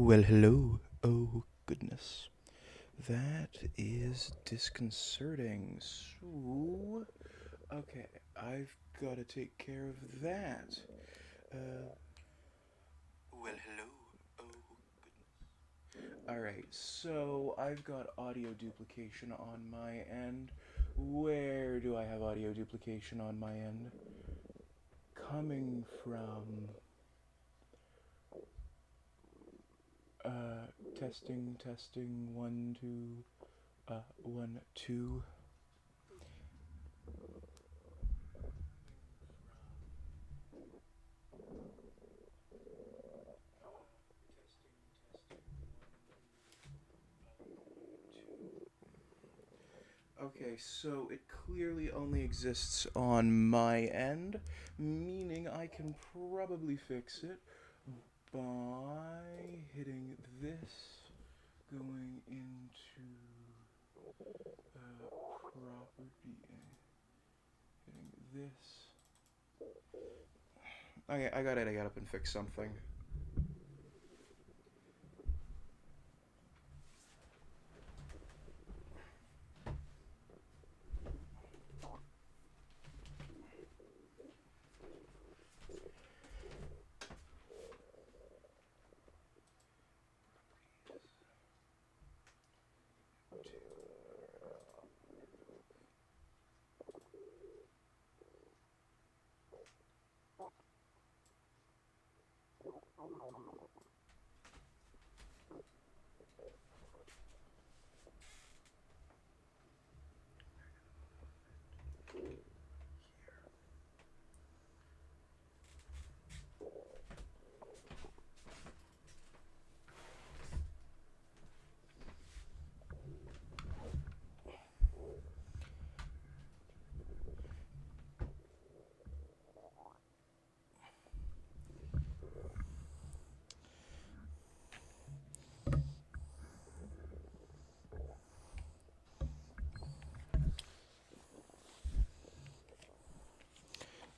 Well, hello. Oh, goodness. That is disconcerting. So, okay, I've got to take care of that. Uh, well, hello. Oh, alright, so I've got audio duplication on my end. Where do I have audio duplication on my end? Coming from. Testing, testing, 1, 2, 1, 2. Okay, so it clearly only exists on my end, meaning I can probably fix it by hitting this, going into property, hitting this. Okay, I gotta get up and fix something.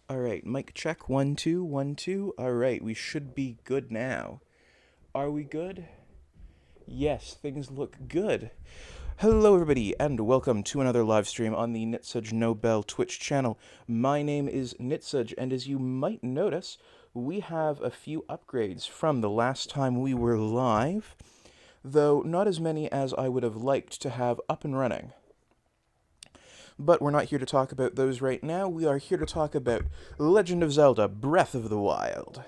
All right, mic check, 1, 2, 1, 2. All right, we should be good now. Are we good? Yes, things look good. Hello, everybody, and welcome to another live stream on the Nitsuj Nobel Twitch channel. My name is Nitsuj, and as you might notice, we have a few upgrades from the last time we were live, though not as many as I would have liked to have up and running. But we're not here to talk about those right now. We are here to talk about Legend of Zelda Breath of the Wild.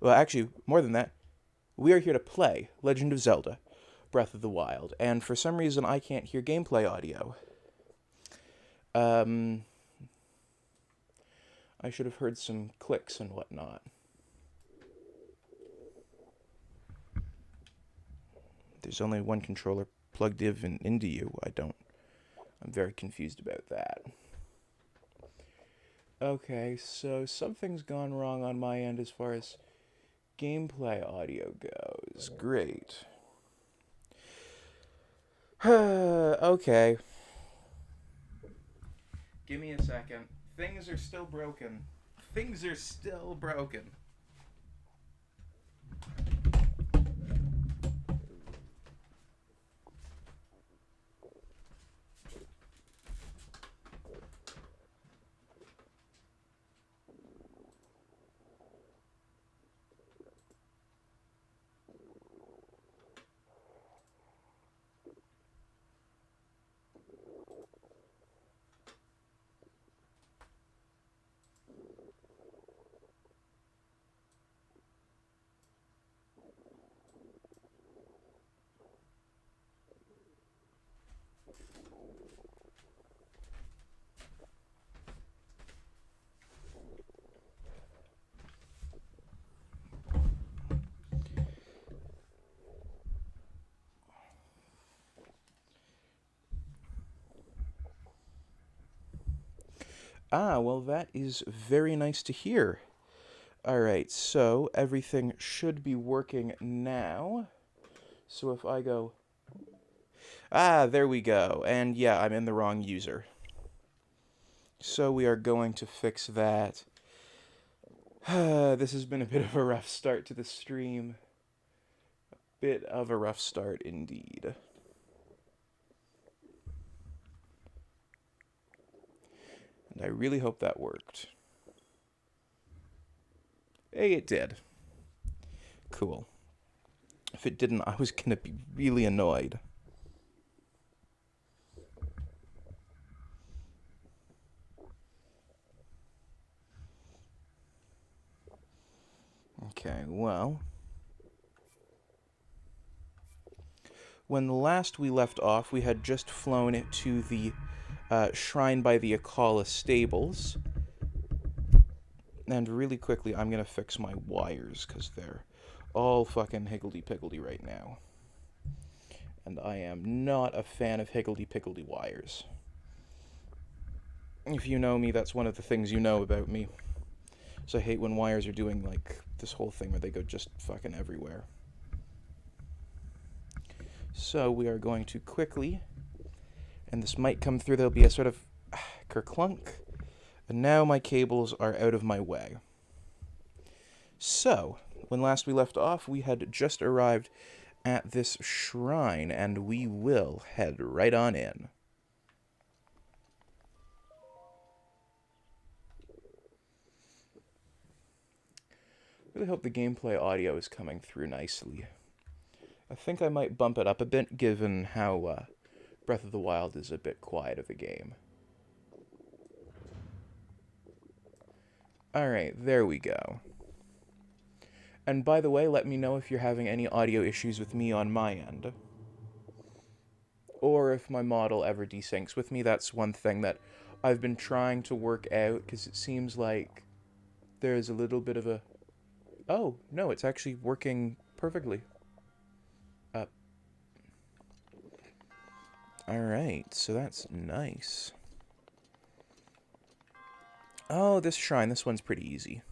Well, actually, more than that, we are here to play Legend of Zelda Breath of the Wild, and for some reason I can't hear gameplay audio. I should have heard some clicks and whatnot. There's only one controller plugged in into you. I'm very confused about that. Okay, so something's gone wrong on my end as far as gameplay audio goes. Great. Okay. Give me a second. Things are still broken. Things are still broken. Ah, well, that is very nice to hear. Alright, so everything should be working now. So if I go... Ah, there we go. And yeah, I'm in the wrong user. So we are going to fix that. This has been a bit of a rough start to the stream. Bit of a rough start indeed. And I really hope that worked. Hey, it did. Cool. If it didn't, I was gonna be really annoyed. Okay, well, when last we left off, we had just flown it to the shrine by the Akala stables. And really quickly, I'm gonna fix my wires, because they're all fucking higgledy-piggledy right now. And I am not a fan of higgledy-piggledy wires. If you know me, that's one of the things you know about me. So I hate when wires are doing, like, this whole thing where they go just fucking everywhere. So we are going to quickly, and this might come through, there'll be a sort of kerclunk, and now my cables are out of my way. So, when last we left off, we had just arrived at this shrine, and we will head right on in. Really hope the gameplay audio is coming through nicely. I think I might bump it up a bit, given how Breath of the Wild is a bit quiet of a game. Alright, there we go. And by the way, let me know if you're having any audio issues with me on my end. Or if my model ever desyncs with me. That's one thing that I've been trying to work out, because it seems like there's a little bit of a... Oh, no, it's actually working perfectly. Alright, so that's nice. Oh, this shrine, this one's pretty easy.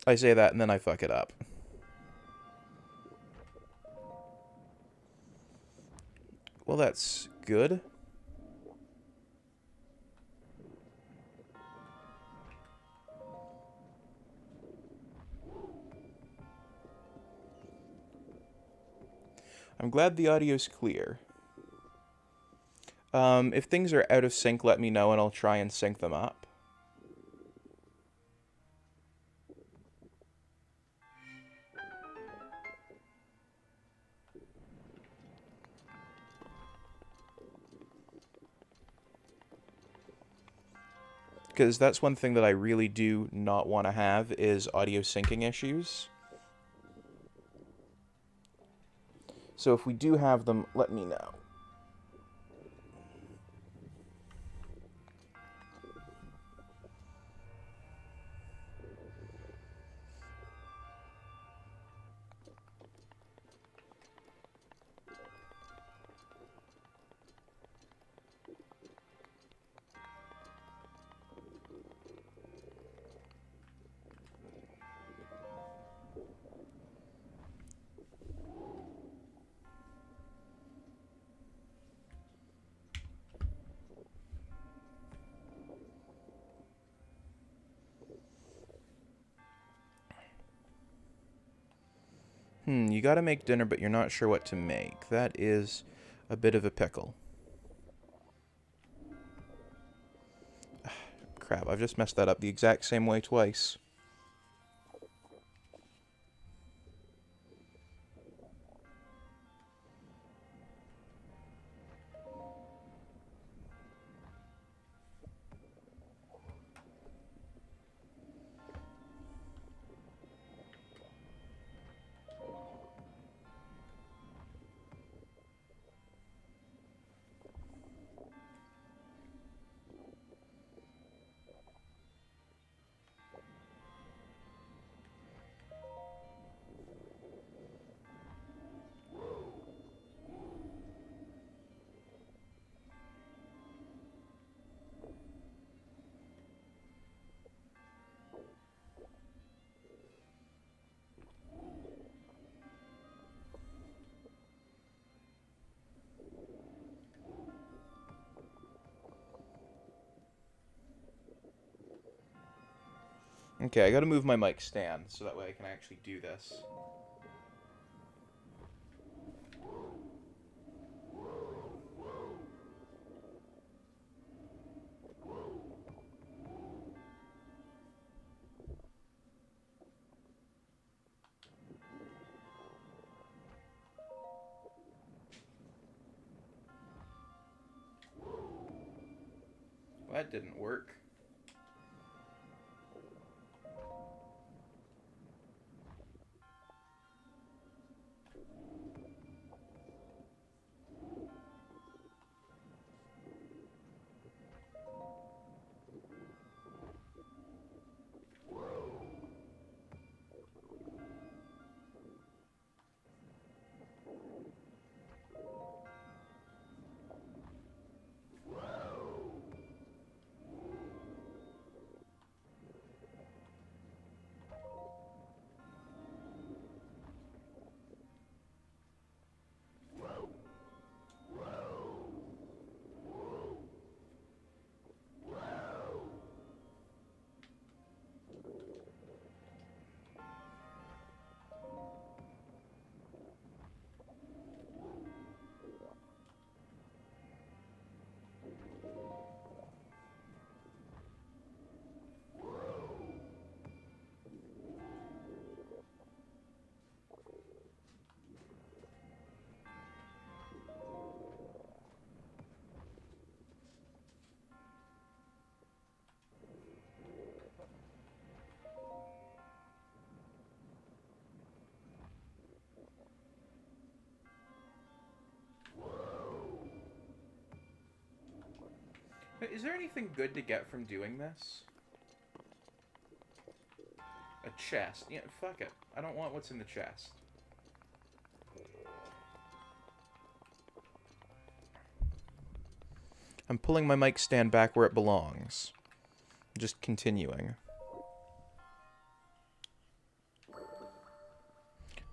I say that and then I fuck it up. Well, that's good. I'm glad the audio's clear. If things are out of sync, let me know and I'll try and sync them up. Because that's one thing that I really do not want to have, is audio syncing issues. So if we do have them, let me know. You gotta make dinner, but you're not sure what to make. That is a bit of a pickle. Crap, I've just messed that up the exact same way twice. Okay, I gotta move my mic stand so that way I can actually do this. Well, that didn't work. Is there anything good to get from doing this? A chest. Yeah, fuck it. I don't want what's in the chest. I'm pulling my mic stand back where it belongs. Just continuing.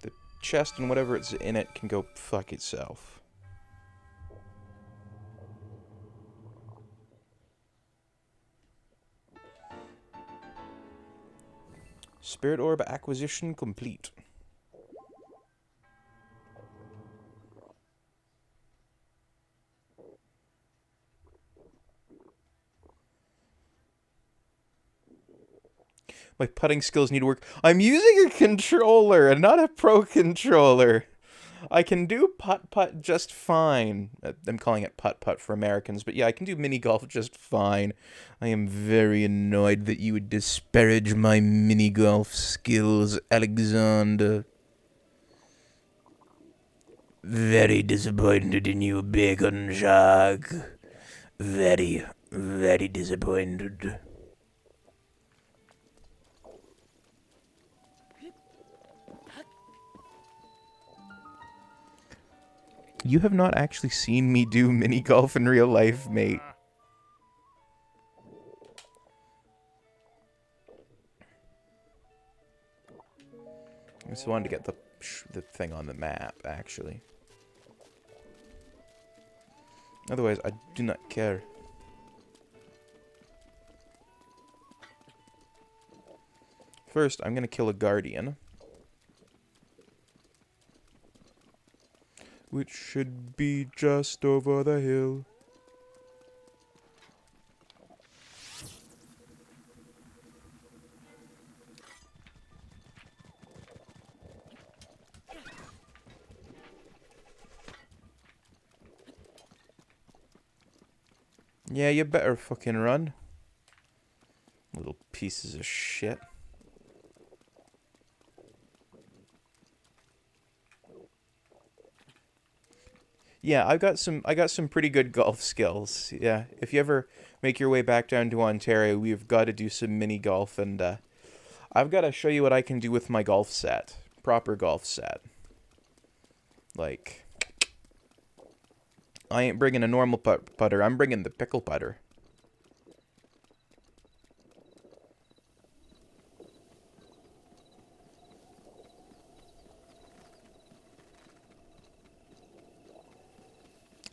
The chest and whatever it's in it can go fuck itself. Spirit orb acquisition complete. My putting skills need work. I'm using a controller and not a pro controller. I can do putt-putt just fine. I'm calling it putt-putt for Americans, but yeah, I can do mini-golf just fine. I am very annoyed that you would disparage my mini-golf skills, Alexander. Very disappointed in you, Bacon Shark. Very, very disappointed. You have not actually seen me do mini golf in real life, mate. I just wanted to get the thing on the map, actually. Otherwise, I do not care. First, I'm gonna kill a guardian. Which should be just over the hill. Yeah, you better fucking run. Little pieces of shit. Yeah, I got some pretty good golf skills. Yeah, if you ever make your way back down to Ontario, we've got to do some mini golf, and I've got to show you what I can do with my golf set. Proper golf set. Like, I ain't bringing a normal putter, I'm bringing the pickle putter.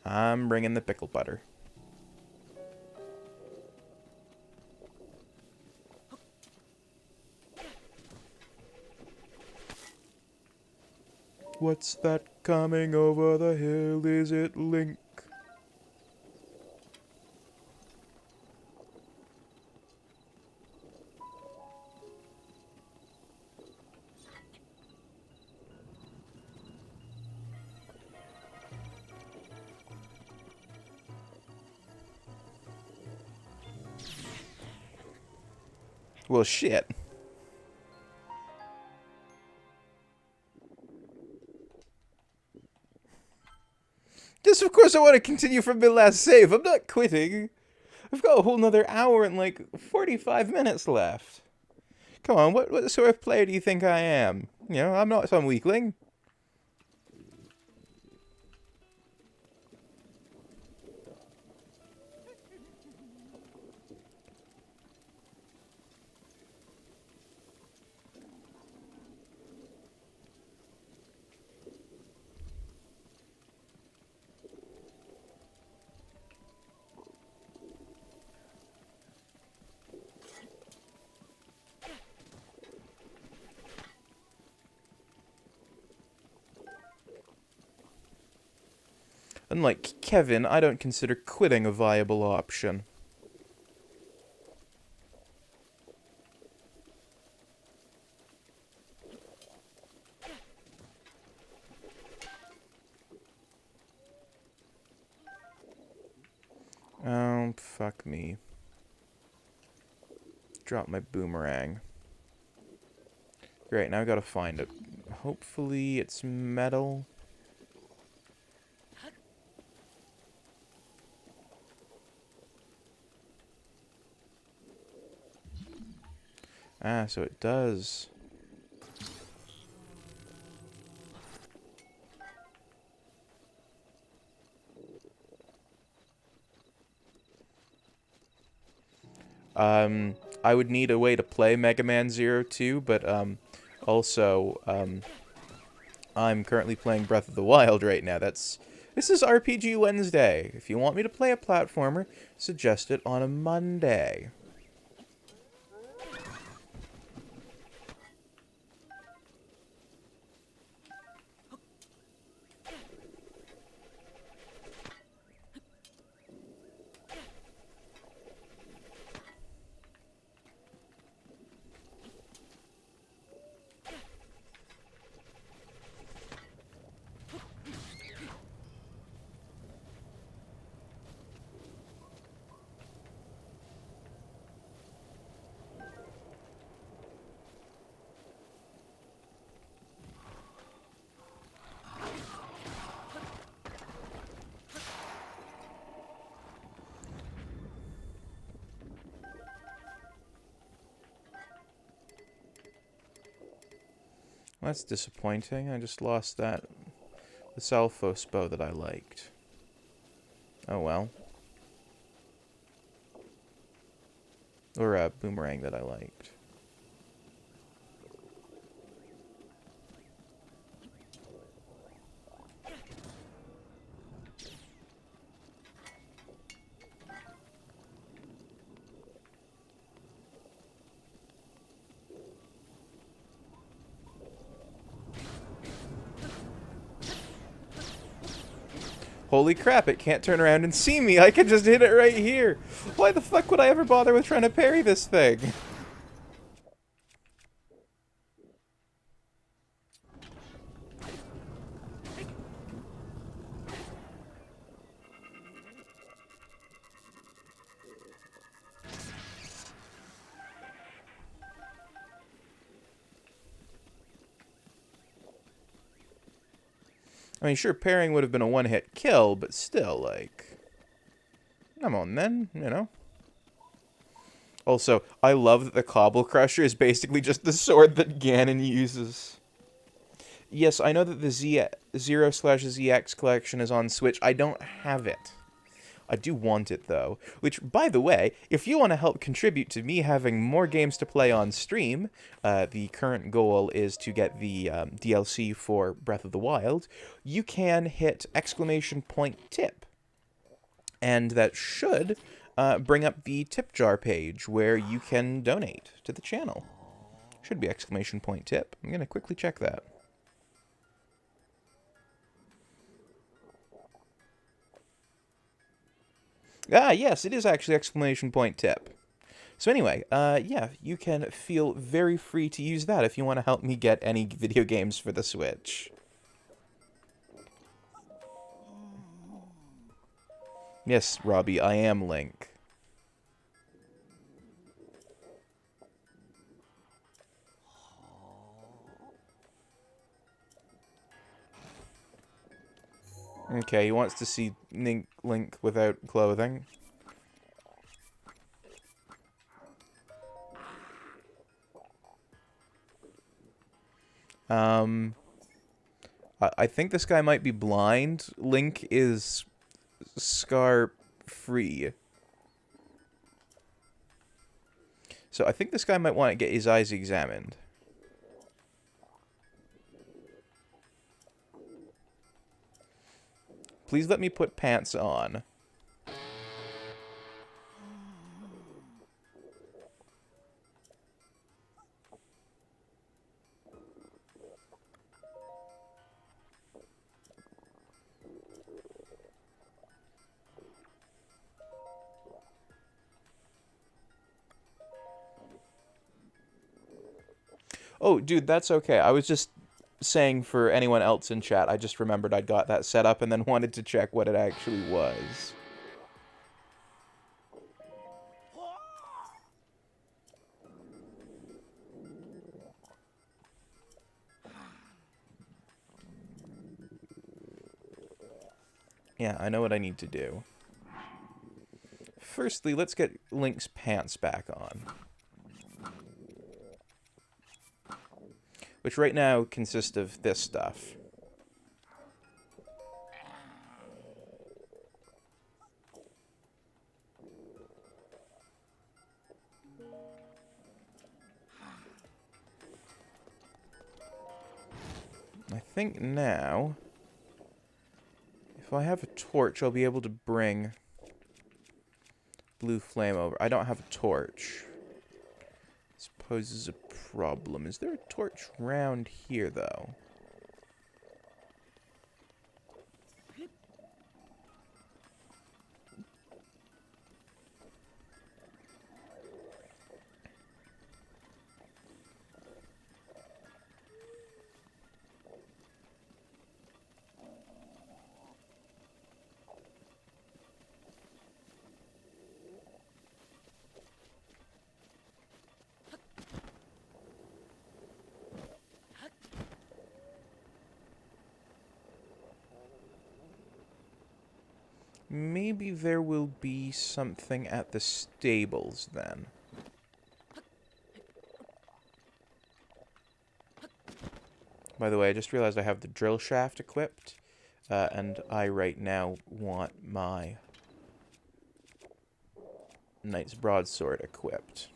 I'm bringing the pickle putter. What's that coming over the hill? Is it Link? Well, shit. Yes, of course I want to continue from my last save. I'm not quitting. I've got a whole nother hour and like 45 minutes left. Come on, what sort of player do you think I am? You know, I'm not some weakling. Unlike Kevin, I don't consider quitting a viable option. Oh, fuck me. Drop my boomerang. Great, now I gotta find it. Hopefully it's metal. Ah, so it does. I would need a way to play Mega Man Zero 2, but, also, I'm currently playing Breath of the Wild right now. This is RPG Wednesday. If you want me to play a platformer, suggest it on a Monday. Well, that's disappointing. I just lost the Salphos bow that I liked. Oh well. Or a boomerang that I liked. Holy crap, it can't turn around and see me. I can just hit it right here. Why the fuck would I ever bother with trying to parry this thing? I mean, sure, parrying would have been a one-hit kill, but still, like... Come on, then, you know? Also, I love that the Cobble Crusher is basically just the sword that Ganon uses. Yes, I know that the Zero/ZX collection is on Switch. I don't have it. I do want it, though. Which, by the way, if you want to help contribute to me having more games to play on stream, the current goal is to get the DLC for Breath of the Wild, you can hit !tip. And that should bring up the tip jar page where you can donate to the channel. Should be !tip. I'm going to quickly check that. Ah, yes, it is actually exclamation point tip. So anyway, yeah, you can feel very free to use that if you want to help me get any video games for the Switch. Yes, Robbie, I am Link. Okay, he wants to see Link without clothing. Um, I think this guy might be blind. Link is scar-free. So I think this guy might want to get his eyes examined. Please let me put pants on. Oh, dude, that's okay. I was just saying for anyone else in chat, I just remembered I'd got that set up and then wanted to check what it actually was. Yeah, I know what I need to do. Firstly, let's get Link's pants back on. Which right now consist of this stuff. I think now, if I have a torch, I'll be able to bring blue flame over. I don't have a torch. This poses a problem. Is there a torch round here, though? Maybe there will be something at the stables, then. By the way, I just realized I have the drill shaft equipped, and I right now want my Knight's Broadsword equipped.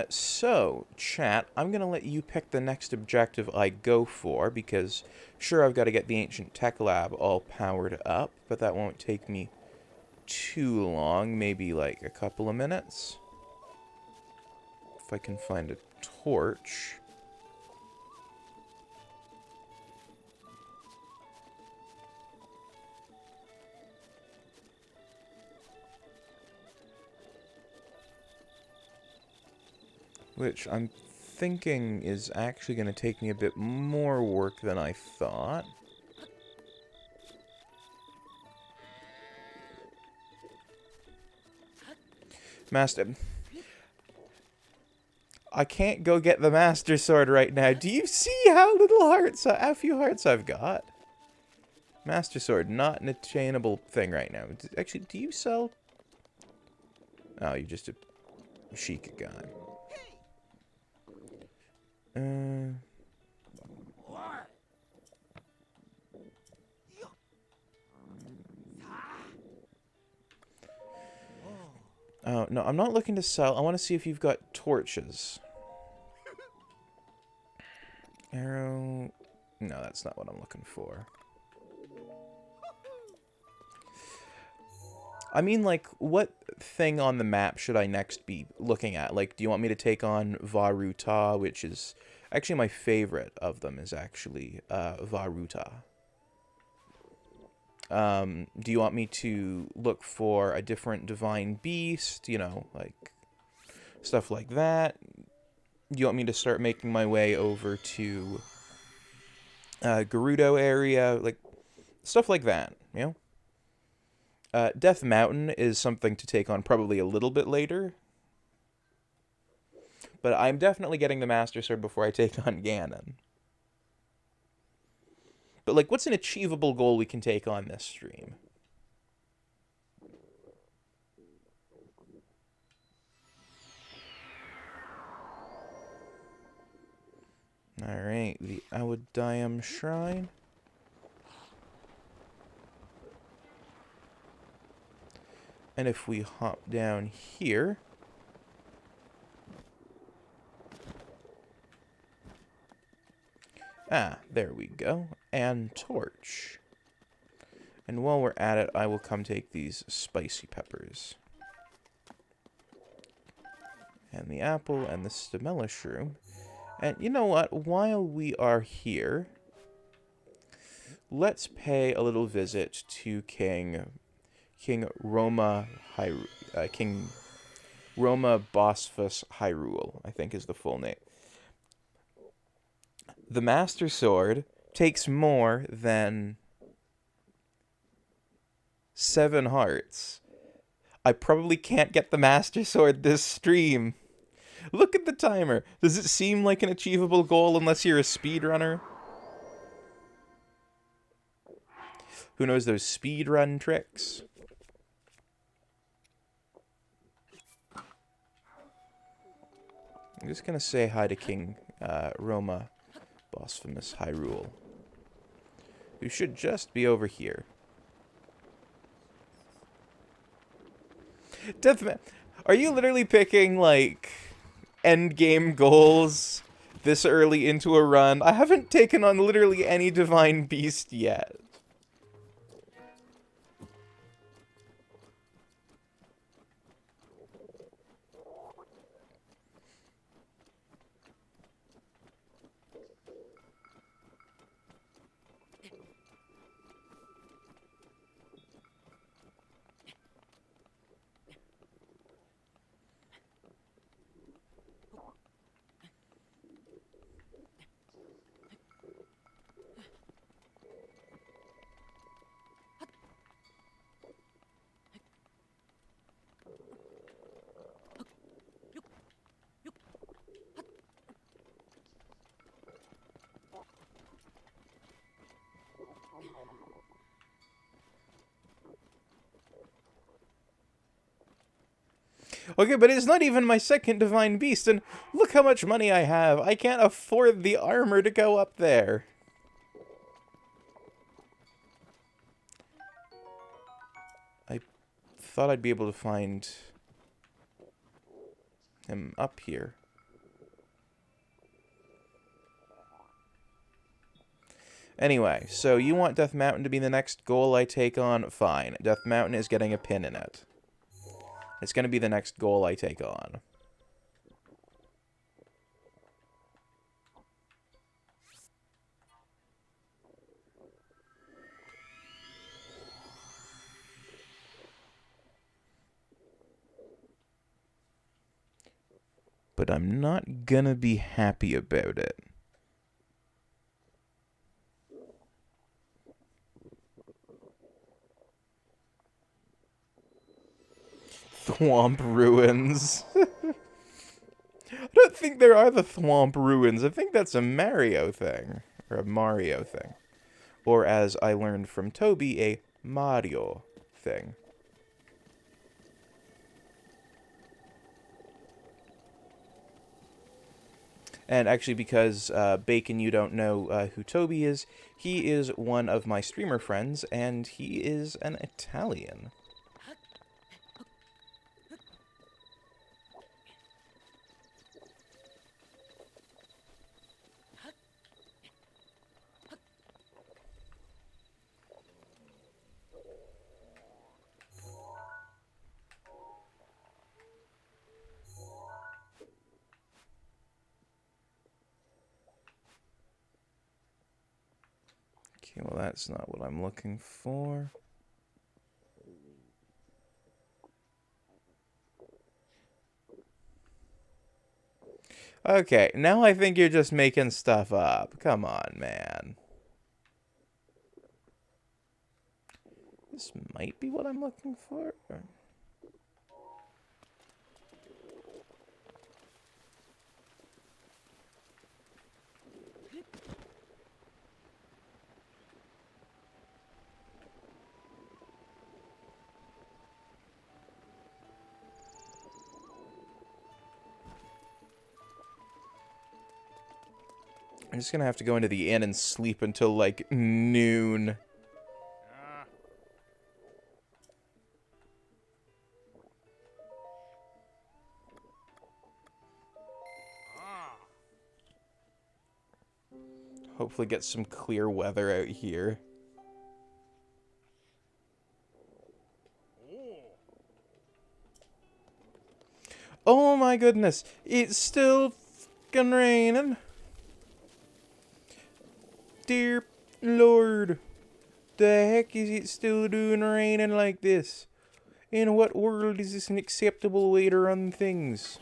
So, chat, I'm going to let you pick the next objective I go for, because, sure, I've got to get the Ancient Tech Lab all powered up, but that won't take me too long, maybe like a couple of minutes. If I can find a torch. Which I'm thinking is actually going to take me a bit more work than I thought. Master... I can't go get the Master Sword right now. Do you see how how few hearts I've got? Master Sword, not an attainable thing right now. Actually, do you sell... Oh, you're just a Sheikah guy. Oh, no, I'm not looking to sell. I want to see if you've got torches. Arrow... No, that's not what I'm looking for. I mean, like, what thing on the map should I next be looking at? Like, do you want me to take on Varuta, which is... Actually, my favorite of them is actually Varuta. Do you want me to look for a different divine beast? You know, like, stuff like that? Do you want me to start making my way over to Gerudo area? Like, stuff like that, you know? Death Mountain is something to take on probably a little bit later. But I'm definitely getting the Master Sword before I take on Ganon. But, like, what's an achievable goal we can take on this stream? Alright, the Awadiam Shrine. And if we hop down here... Ah, there we go. And torch. And while we're at it, I will come take these spicy peppers. And the apple and the stamella shroom. And you know what? While we are here, let's pay a little visit to King Roma King Roma Bosphus Hyrule, I think is the full name. The Master Sword takes more than 7 hearts. I probably can't get the Master Sword this stream. Look at the timer. Does it seem like an achievable goal unless you're a speedrunner? Who knows those speedrun tricks? I'm just gonna say hi to King Roma Bosphemous Hyrule, who should just be over here. Deathman, are you literally picking, like, endgame goals this early into a run? I haven't taken on literally any divine beast yet. Okay, but it's not even my second divine beast, and look how much money I have. I can't afford the armor to go up there. I thought I'd be able to find him up here. Anyway, so you want Death Mountain to be the next goal I take on? Fine. Death Mountain is getting a pin in it. It's going to be the next goal I take on. But I'm not gonna be happy about it. Thwomp Ruins. I don't think there are the Thwomp Ruins. I think that's a Mario thing. Or a Mario thing. Or as I learned from Toby, a Mario thing. And actually, because Bacon, you don't know who Toby is, he is one of my streamer friends, and he is an Italian. Okay, well, that's not what I'm looking for. Okay, now I think you're just making stuff up. Come on, man. This might be what I'm looking for. I'm just gonna have to go into the inn and sleep until, like, noon. Hopefully get some clear weather out here. Oh my goodness, it's still fucking raining. Dear Lord, the heck is it still doing raining like this? In what world is this an acceptable way to run things?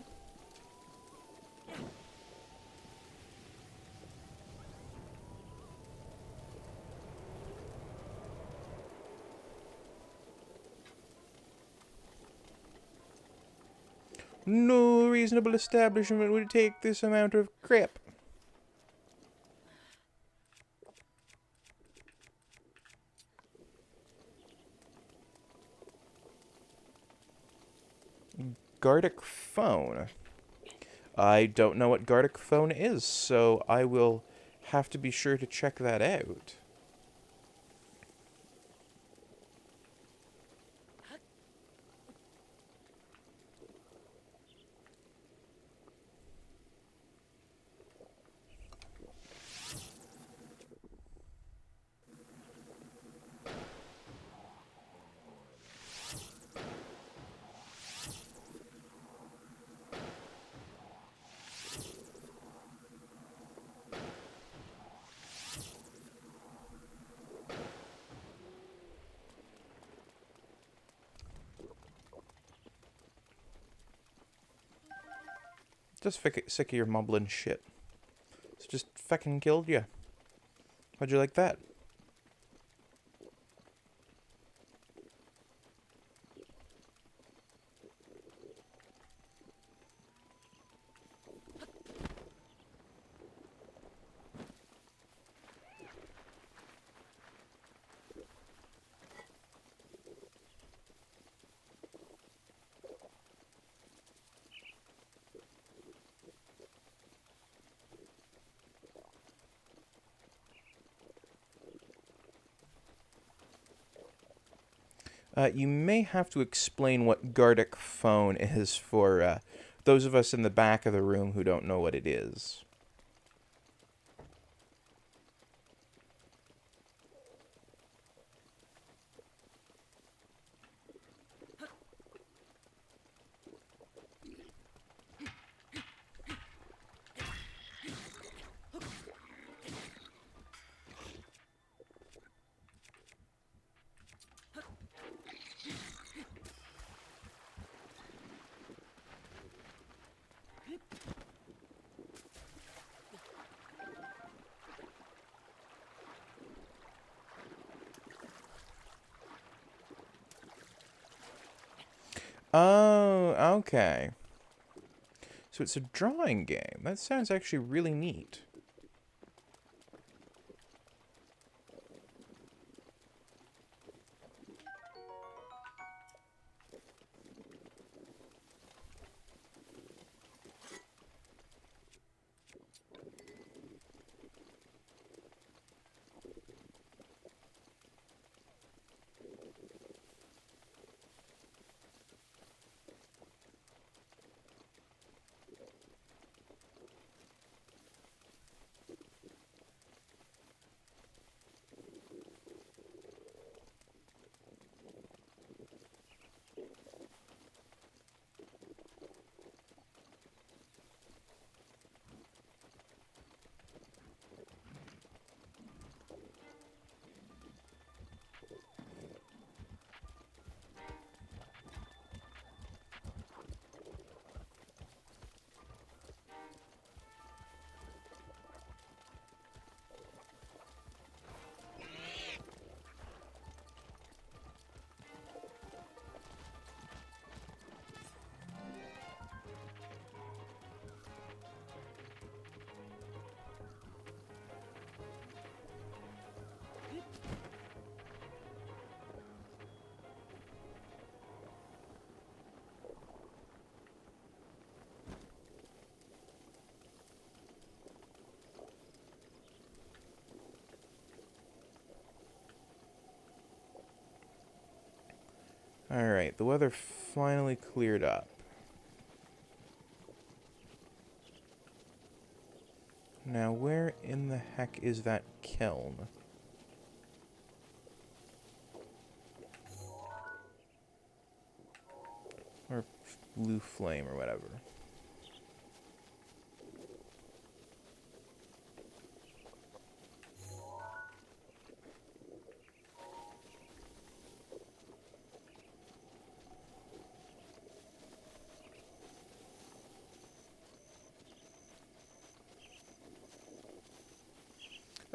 No reasonable establishment would take this amount of crap. Gardic phone. I don't know what Gardic phone is, so I will have to be sure to check that out. Just sick of your mumbling shit. It's just fucking killed you. How'd you like that? You may have to explain what Gardic phone is for those of us in the back of the room who don't know what it is. Oh, okay. So it's a drawing game. That sounds actually really neat. Alright, the weather finally cleared up. Now, where in the heck is that kiln? Or blue flame, or whatever.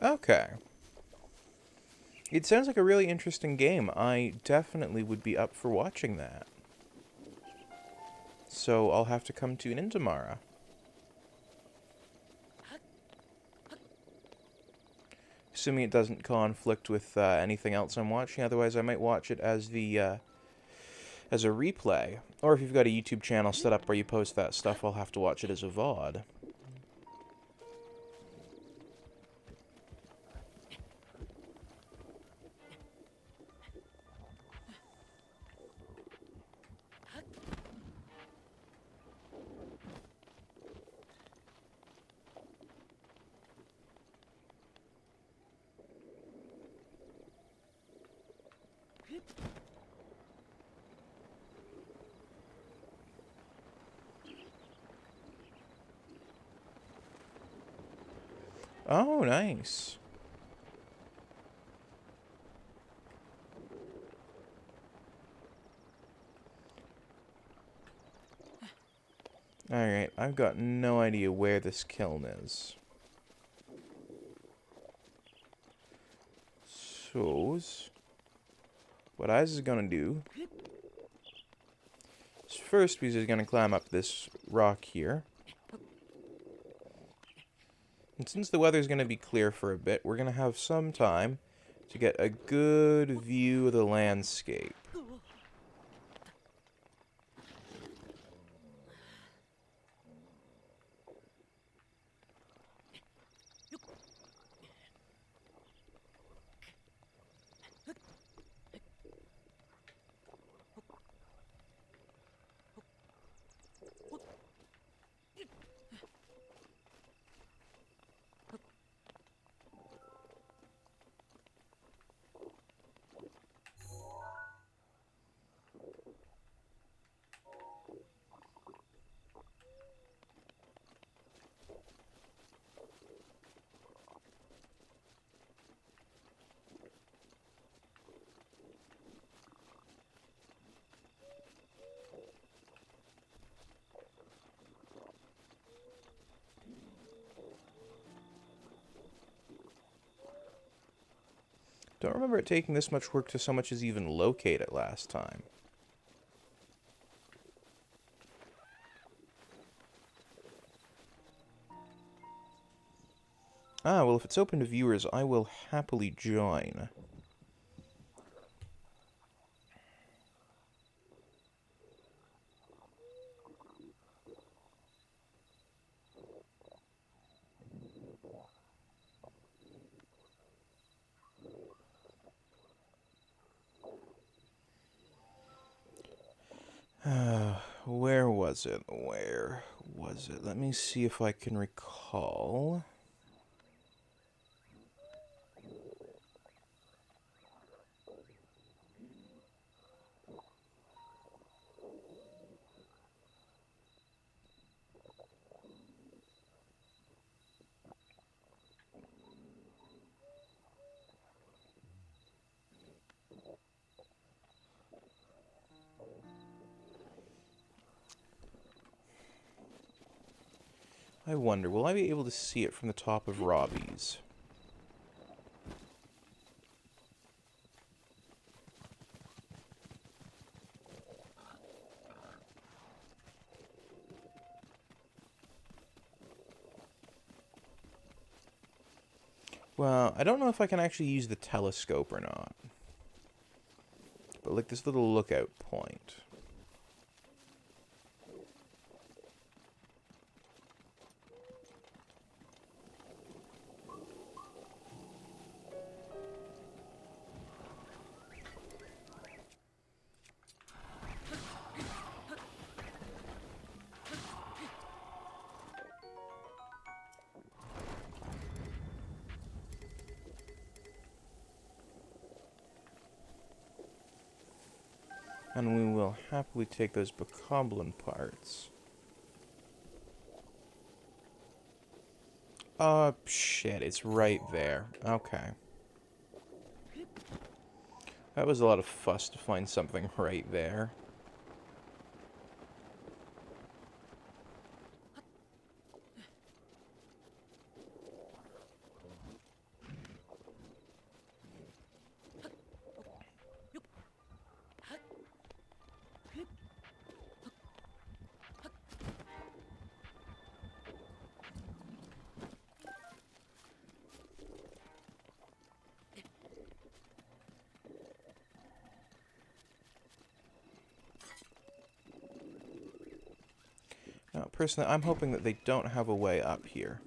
Okay. It sounds like a really interesting game. I definitely would be up for watching that. So I'll have to come tune in tomorrow. Assuming it doesn't conflict with anything else I'm watching. Otherwise, I might watch it as as a replay. Or if you've got a YouTube channel set up where you post that stuff, I'll have to watch it as a VOD. Oh, nice. Alright, I've got no idea where this kiln is. So, what I is gonna do is first we're just gonna climb up this rock here. And since the weather's gonna be clear for a bit, we're gonna have some time to get a good view of the landscape. Don't remember it taking this much work to so much as even locate it last time. Ah, well, if it's open to viewers, I will happily join. Where was it? Where was it? Let me see if I can recall. I wonder, will I be able to see it from the top of Robbie's? Well, I don't know if I can actually use the telescope or not. But like this little lookout point. And we will happily take those bokoblin parts. Oh, shit, it's right there. Okay. That was a lot of fuss to find something right there. Now, personally, I'm hoping that they don't have a way up here.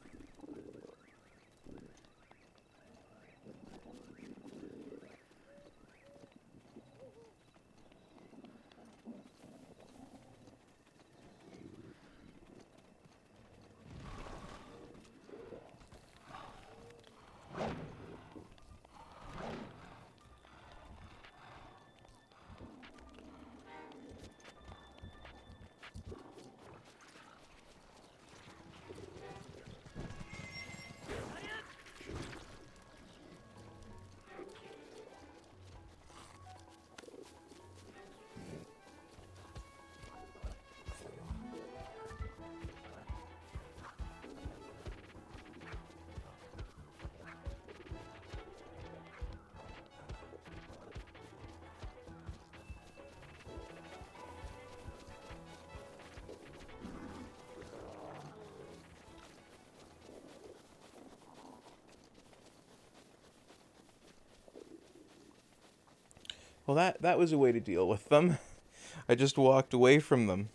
Well, that was a way to deal with them. I just walked away from them.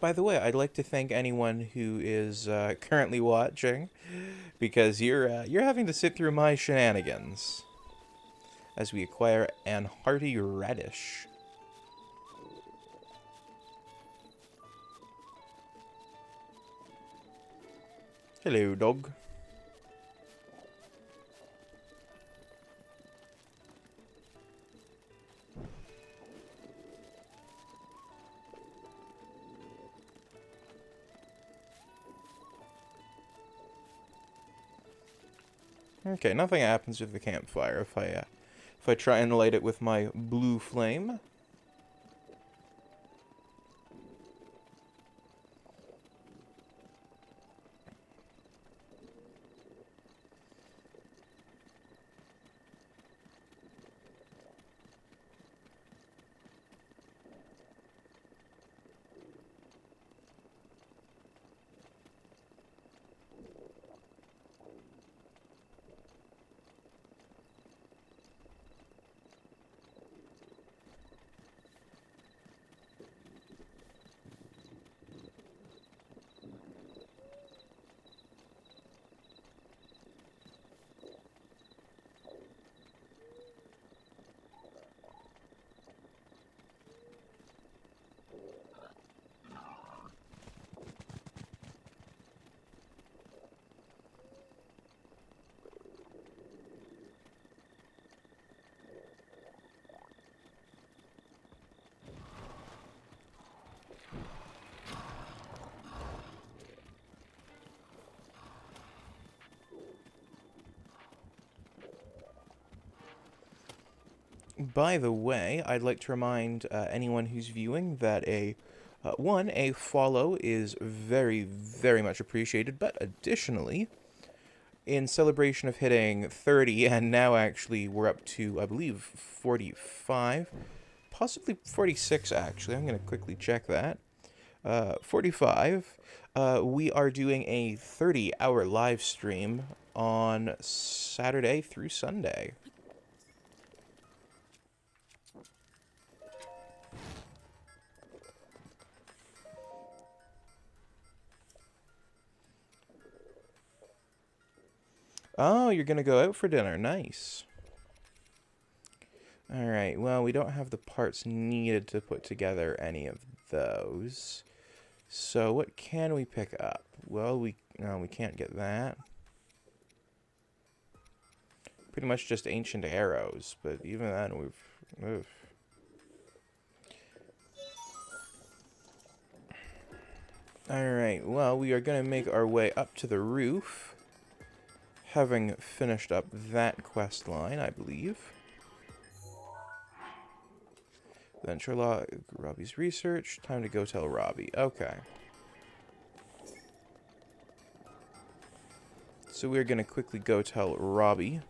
By the way, I'd like to thank anyone who is currently watching, because you're having to sit through my shenanigans as we acquire an hearty radish. Hello, dog. Okay, nothing happens with the campfire if I try and light it with my blue flame. By the way, I'd like to remind anyone who's viewing that a follow is very, very much appreciated, but additionally, in celebration of hitting 30, and now actually we're up to, I believe, 45, possibly 46 actually, I'm going to quickly check that, 45, we are doing a 30-hour live stream on Saturday through Sunday. Oh, you're going to go out for dinner. Nice. Alright, well, we don't have the parts needed to put together any of those. So what can we pick up? Well, we can't get that. pretty much just ancient arrows, but even then we've... Ugh. Alright, well, we are going to make our way up to the roof, having finished up that quest line, I believe. Venture log, Robbie's research, time to go tell Robbie. Okay. So we're going to quickly go tell Robbie.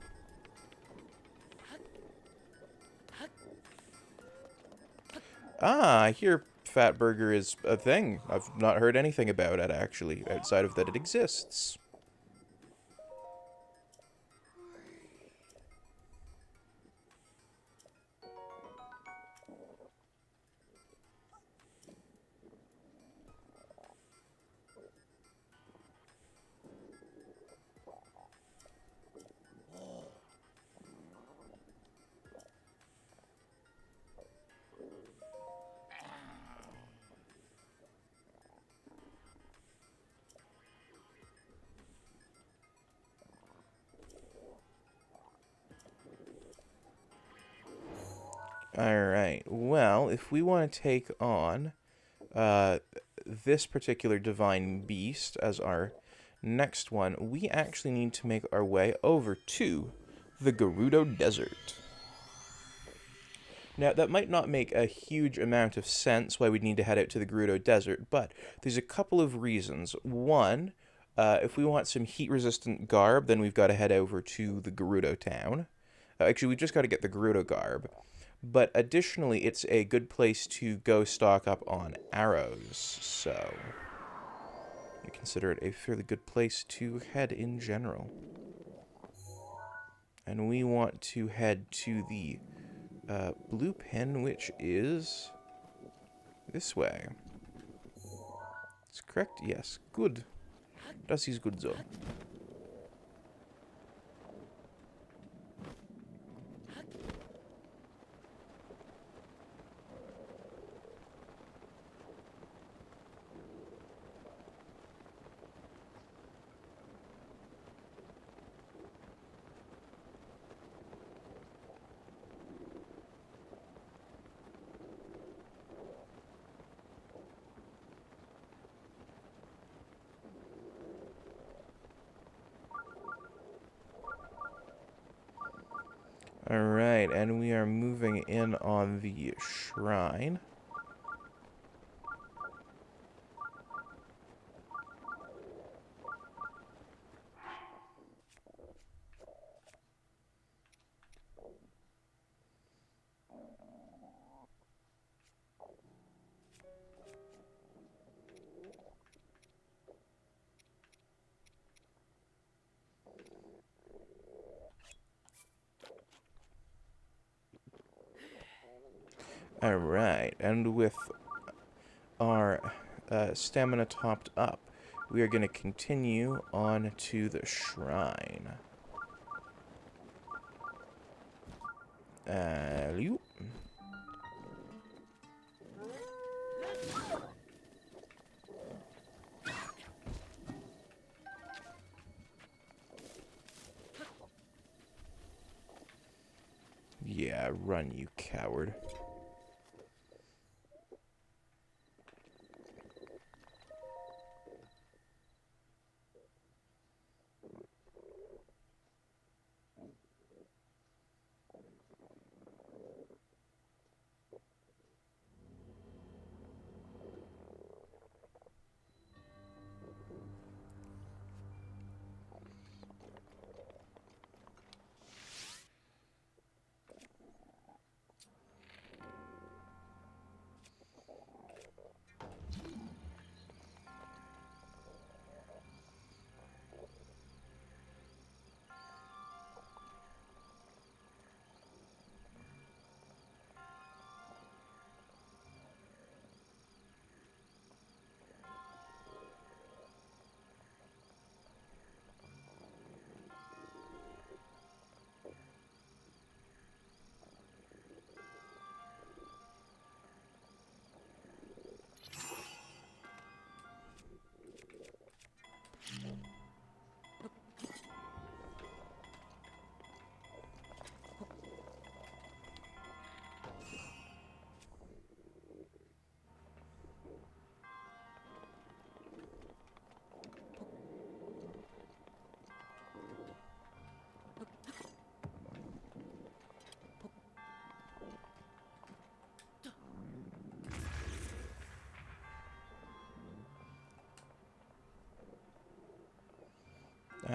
Ah, I hear Fatburger is a thing. I've not heard anything about it, actually, outside of that it exists. Alright, well, if we want to take on this particular divine beast as our next one, we actually need to make our way over to the Gerudo Desert. Now, that might not make a huge amount of sense why we'd need to head out to the Gerudo Desert, but there's a couple of reasons. One, if we want some heat-resistant garb, then we've got to head over to the Gerudo town. Actually, we've just got to get the Gerudo garb. But additionally, it's a good place to go stock up on arrows, so I consider it a fairly good place to head in general. And we want to head to the blue pin, which is this way. It's correct? Yes. Good. Das ist gut so. Alright, and we are moving in on the shrine. Alright, and with our stamina topped up, we are going to continue on to the shrine. Alley-oop. Yeah, run, you coward.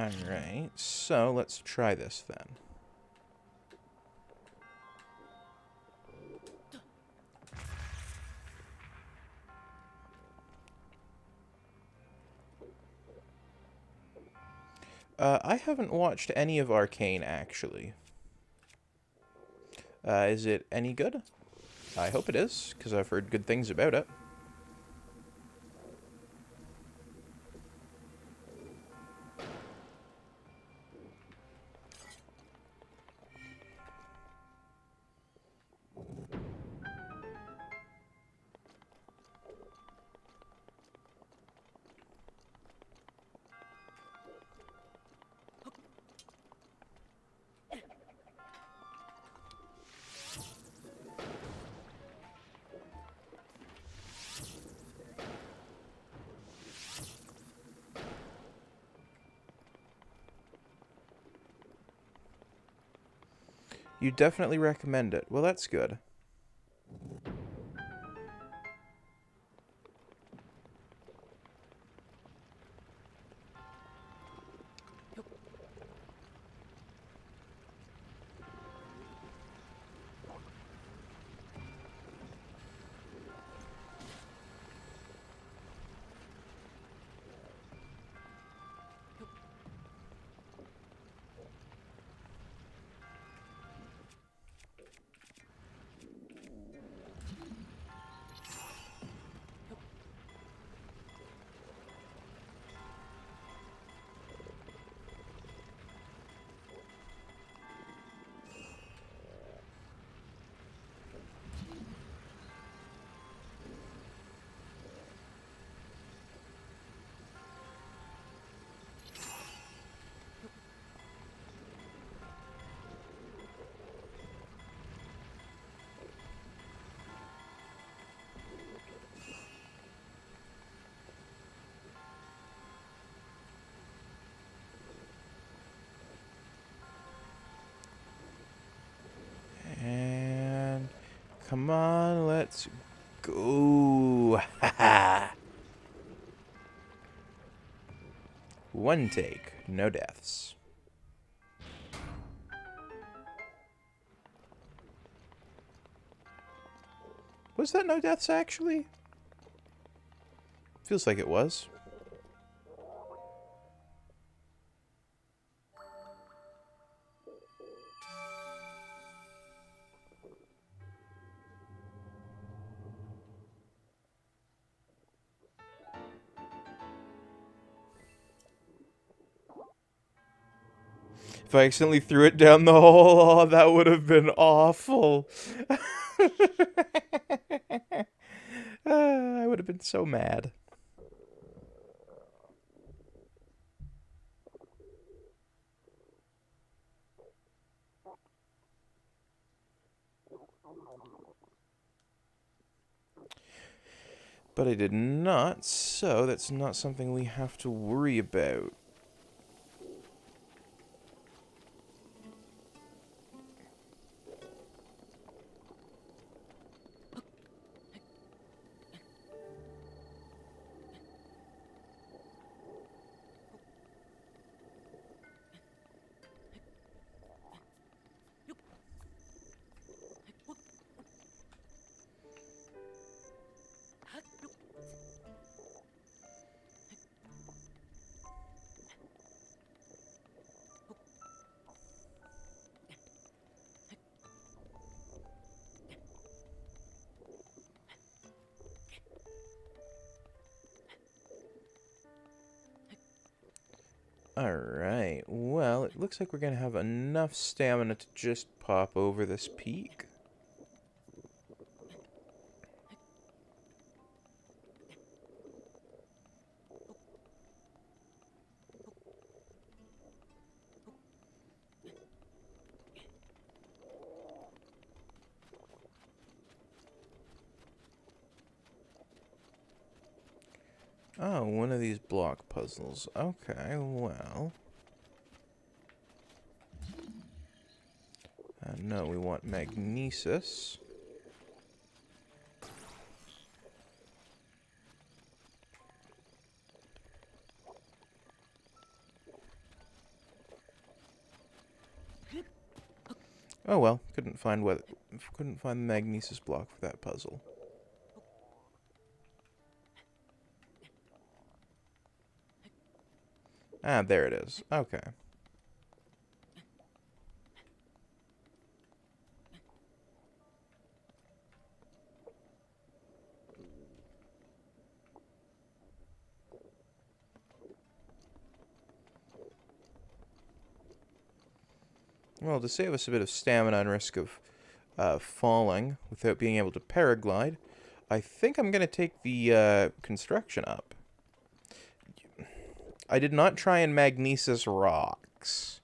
Alright, so let's try this then. I haven't watched any of Arcane, actually. Is it any good? I hope it is, because I've heard good things about it. You definitely recommend it. Well, that's good. And come on, let's go. Haha. One take, no deaths. Was that no deaths, actually? Feels like it was. If I accidentally threw it down the hole, oh, that would have been awful. I would have been so mad. But I did not, so that's not something we have to worry about. Alright, well, it looks like we're going to have enough stamina to just pop over this peak. Oh, one of these block puzzles. Okay, well. No, we want magnesis. Oh well, couldn't find the magnesis block for that puzzle. Ah, there it is. Okay. Well, to save us a bit of stamina and risk of falling without being able to paraglide, I think I'm going to take the construction up. I did not try and magnesis rocks.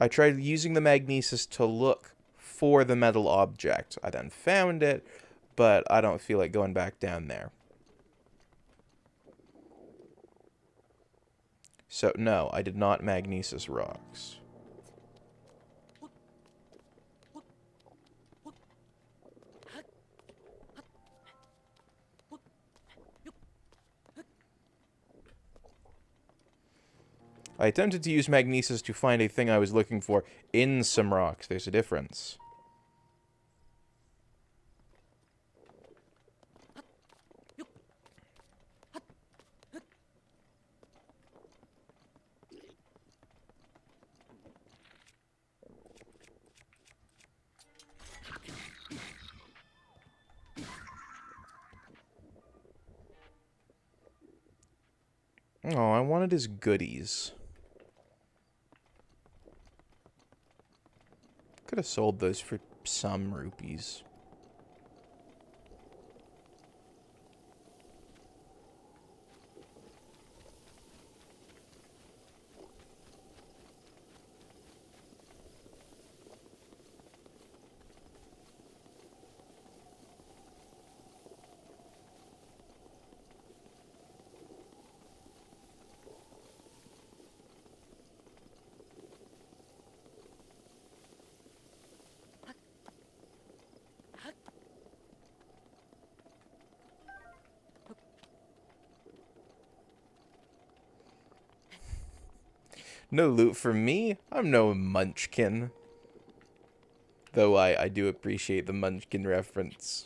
I tried using the magnesis to look for the metal object. I then found it, but I don't feel like going back down there. So, no, I did not magnesis rocks. I attempted to use magnesis to find a thing I was looking for in some rocks. There's a difference. Oh, I wanted his goodies. Could have sold those for some rupees. No loot for me? I'm no munchkin. Though I do appreciate the munchkin reference.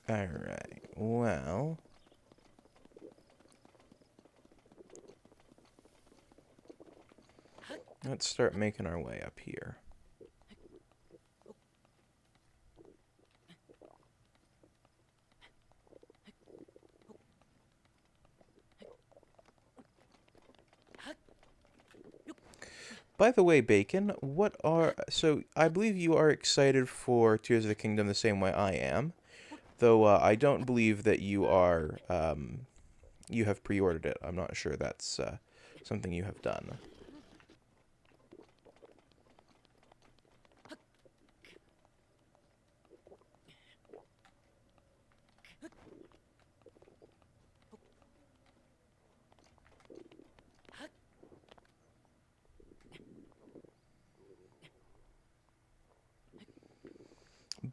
Alright, well... let's start making our way up here. By the way, Bacon, what are... so, I believe you are excited for Tears of the Kingdom the same way I am. Though, I don't believe that you are, you have pre-ordered it. I'm not sure that's, something you have done.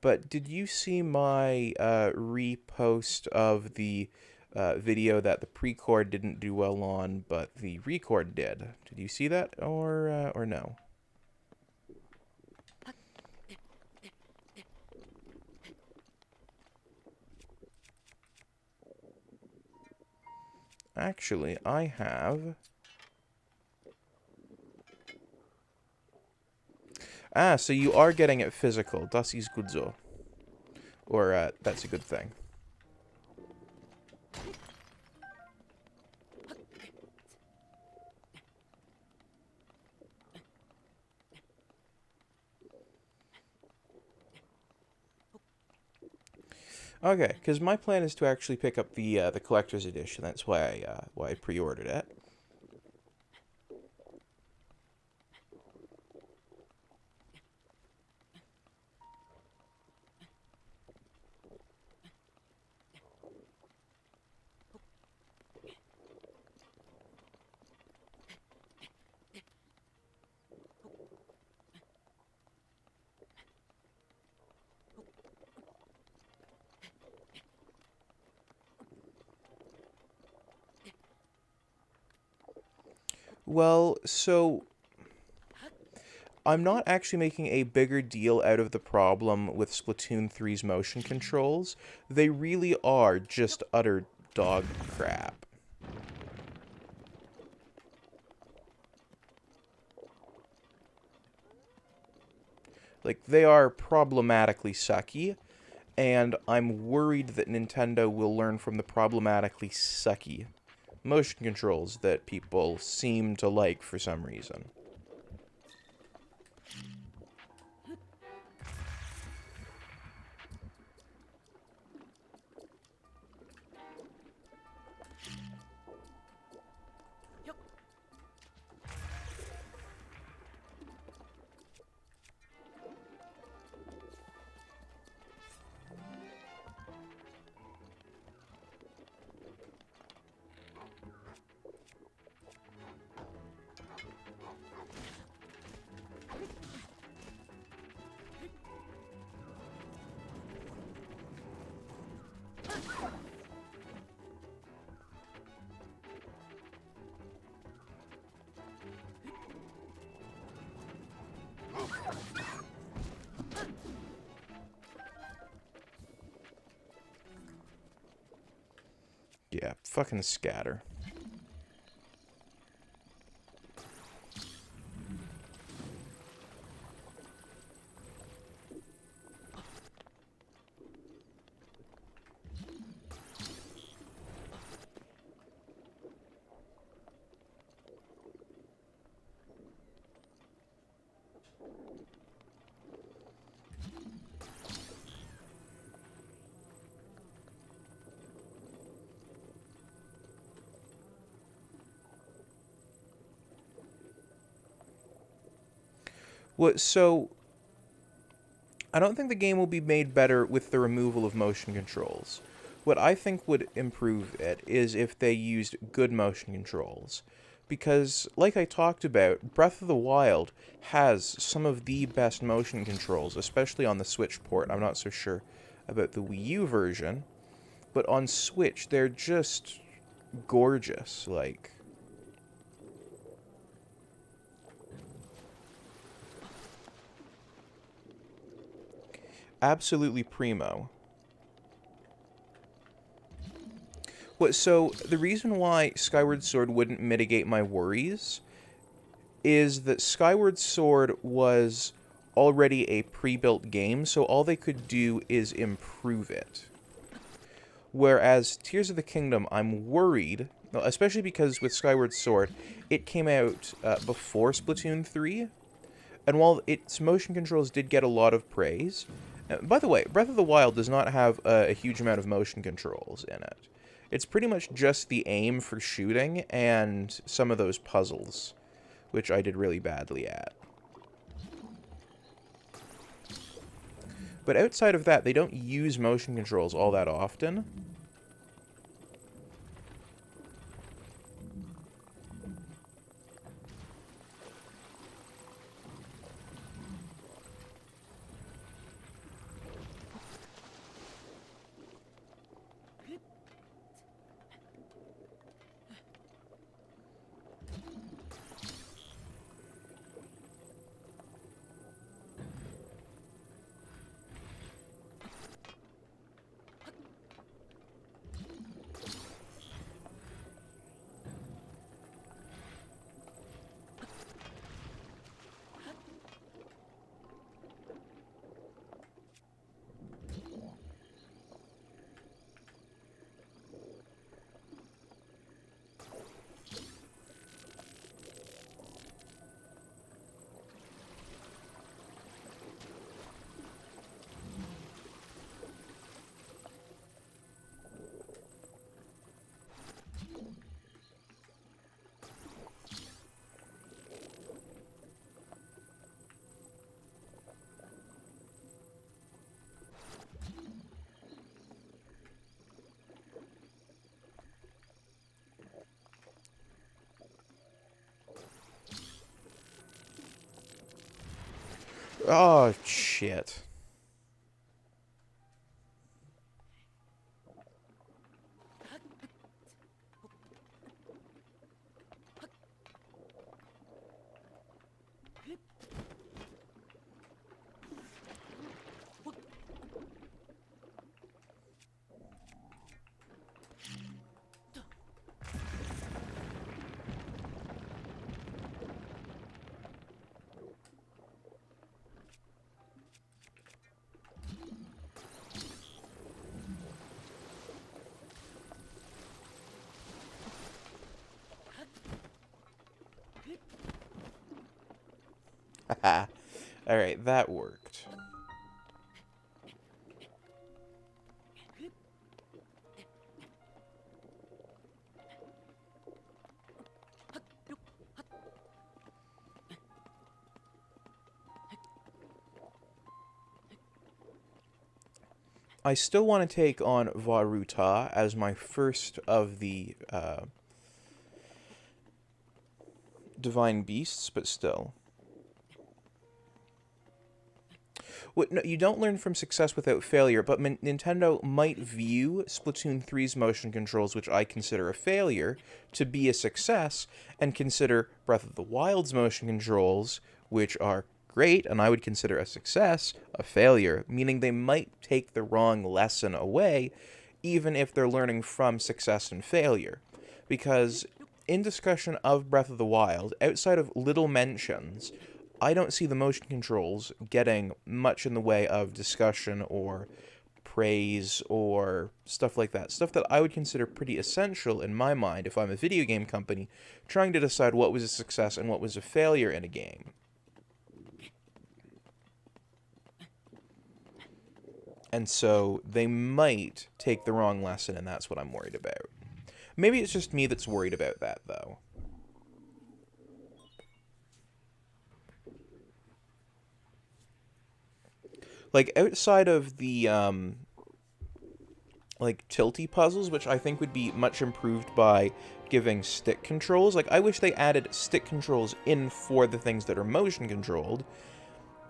But did you see my repost of the video that the pre-cord didn't do well on, but the record did? Did you see that, or no? Actually, I have... Ah, so you are getting it physical. Das ist gut so. Or, that's a good thing. Okay, because my plan is to actually pick up the collector's edition. That's why I pre-ordered it. Well, so I'm not actually making a bigger deal out of the problem with Splatoon 3's motion controls. They really are just utter dog crap. Like, they are problematically sucky, and I'm worried that Nintendo will learn from the problematically sucky motion controls that people seem to like for some reason. Yeah, fucking scatter. What, so I don't think the game will be made better with the removal of motion controls. What I think would improve it is if they used good motion controls. Because, like I talked about, Breath of the Wild has some of the best motion controls, especially on the Switch port. I'm not so sure about the Wii U version, but on Switch, they're just gorgeous. Like, absolutely primo. What, so the reason why Skyward Sword wouldn't mitigate my worries is that Skyward Sword was already a pre-built game, so all they could do is improve it. Whereas Tears of the Kingdom, I'm worried, especially because with Skyward Sword, it came out before Splatoon 3, and while its motion controls did get a lot of praise, by the way, Breath of the Wild does not have a huge amount of motion controls in it. It's pretty much just the aim for shooting and some of those puzzles, which I did really badly at. But outside of that, they don't use motion controls all that often. Oh, shit. Haha. Alright, that worked. I still want to take on Varuta as my first of the divine beasts, but still. No, you don't learn from success without failure, but Nintendo might view Splatoon 3's motion controls, which I consider a failure, to be a success, and consider Breath of the Wild's motion controls, which are great, and I would consider a success, a failure, meaning they might take the wrong lesson away, even if they're learning from success and failure. Because in discussion of Breath of the Wild, outside of little mentions, I don't see the motion controls getting much in the way of discussion or praise or stuff like that. Stuff that I would consider pretty essential in my mind if I'm a video game company trying to decide what was a success and what was a failure in a game. And so they might take the wrong lesson, and that's what I'm worried about. Maybe it's just me that's worried about that, though. Like, outside of the, like, tilty puzzles, which I think would be much improved by giving stick controls. Like, I wish they added stick controls in for the things that are motion controlled,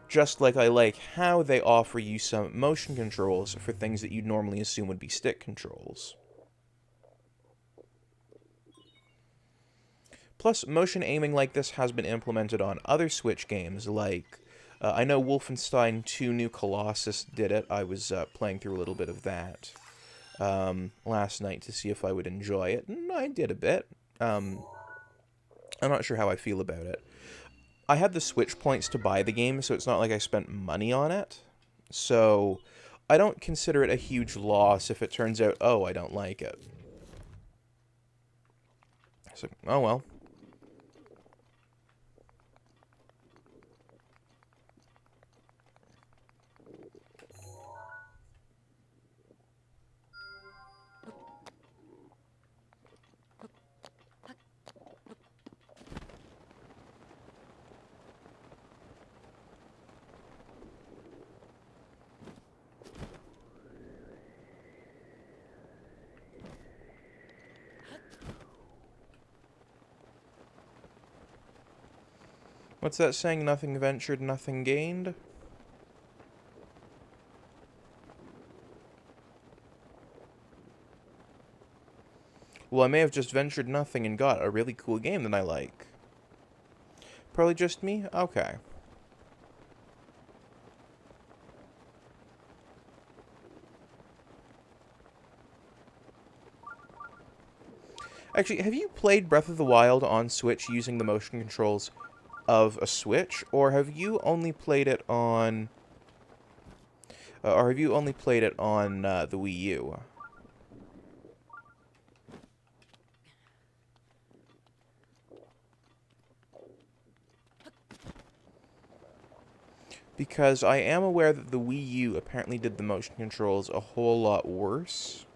just like I like how they offer you some motion controls for things that you'd normally assume would be stick controls. Plus, motion aiming like this has been implemented on other Switch games, like, I know Wolfenstein 2 New Colossus did it. I was playing through a little bit of that last night to see if I would enjoy it, and I did a bit. I'm not sure how I feel about it. I had the Switch points to buy the game, so it's not like I spent money on it. So, I don't consider it a huge loss if it turns out, oh, I don't like it. So, oh well. What's that saying? Nothing ventured, nothing gained? Well, I may have just ventured nothing and got a really cool game that I like. Probably just me? Okay. Actually, have you played Breath of the Wild on Switch using the motion controls of a Switch, or have you only played it on... or have you only played it on the Wii U? Because I am aware that the Wii U apparently did the motion controls a whole lot worse.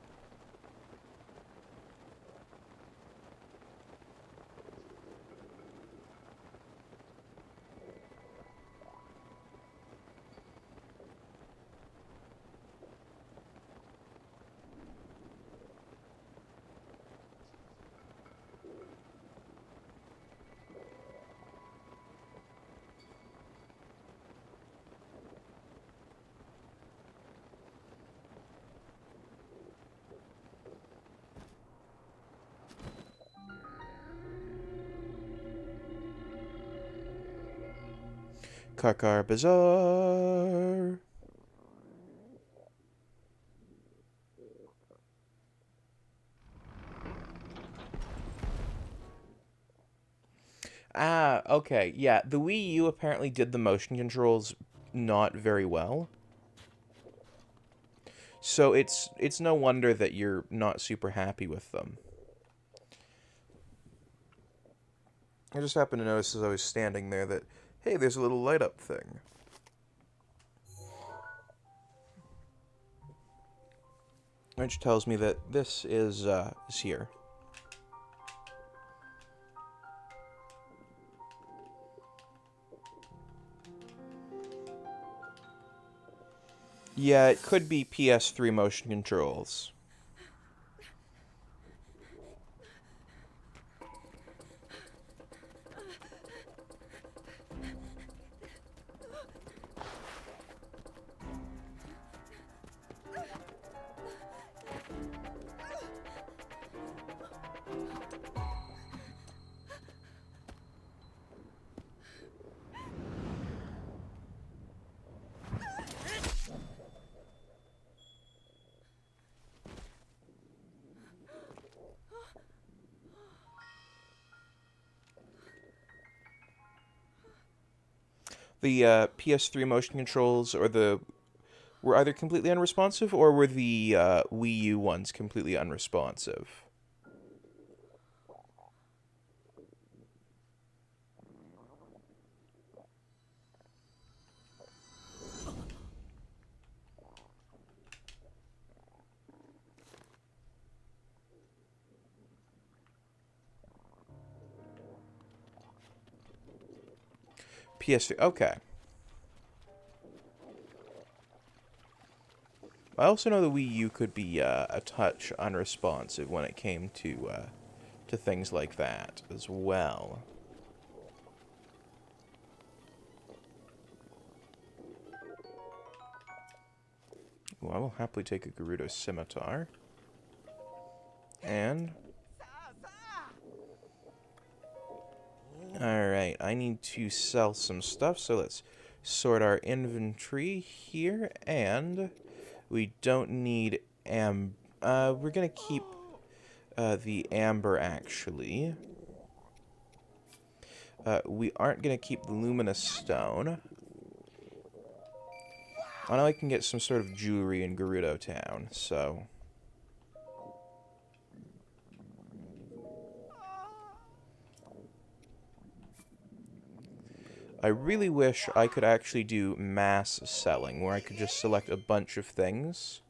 Karkar Bazaar. Ah, okay. Yeah, the Wii U apparently did the motion controls not very well. So it's no wonder that you're not super happy with them. I just happened to notice as I was standing there that, hey, there's a little light up thing. Which tells me that this is here. Yeah, it could be PS3 motion controls. The PS3 motion controls were either completely unresponsive or were the Wii U ones completely unresponsive? PS3, okay. I also know the Wii U could be a touch unresponsive when it came to things like that as well. Well, I will happily take a Gerudo Scimitar. And... Alright, I need to sell some stuff, so let's sort our inventory here, and we don't need we're gonna keep the amber, actually. We aren't gonna keep the luminous stone. I know I can get some sort of jewelry in Gerudo Town, so... I really wish I could actually do mass selling, where I could just select a bunch of things.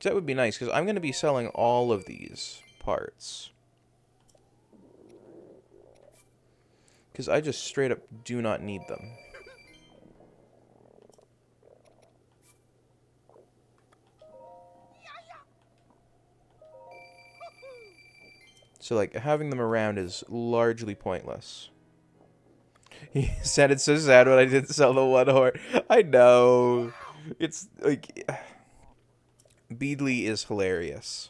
That would be nice, because I'm going to be selling all of these parts. Because I just straight up do not need them. So, like, having them around is largely pointless. He said it's so sad when I didn't sell the one horn. I know. It's, like... Beedly is hilarious.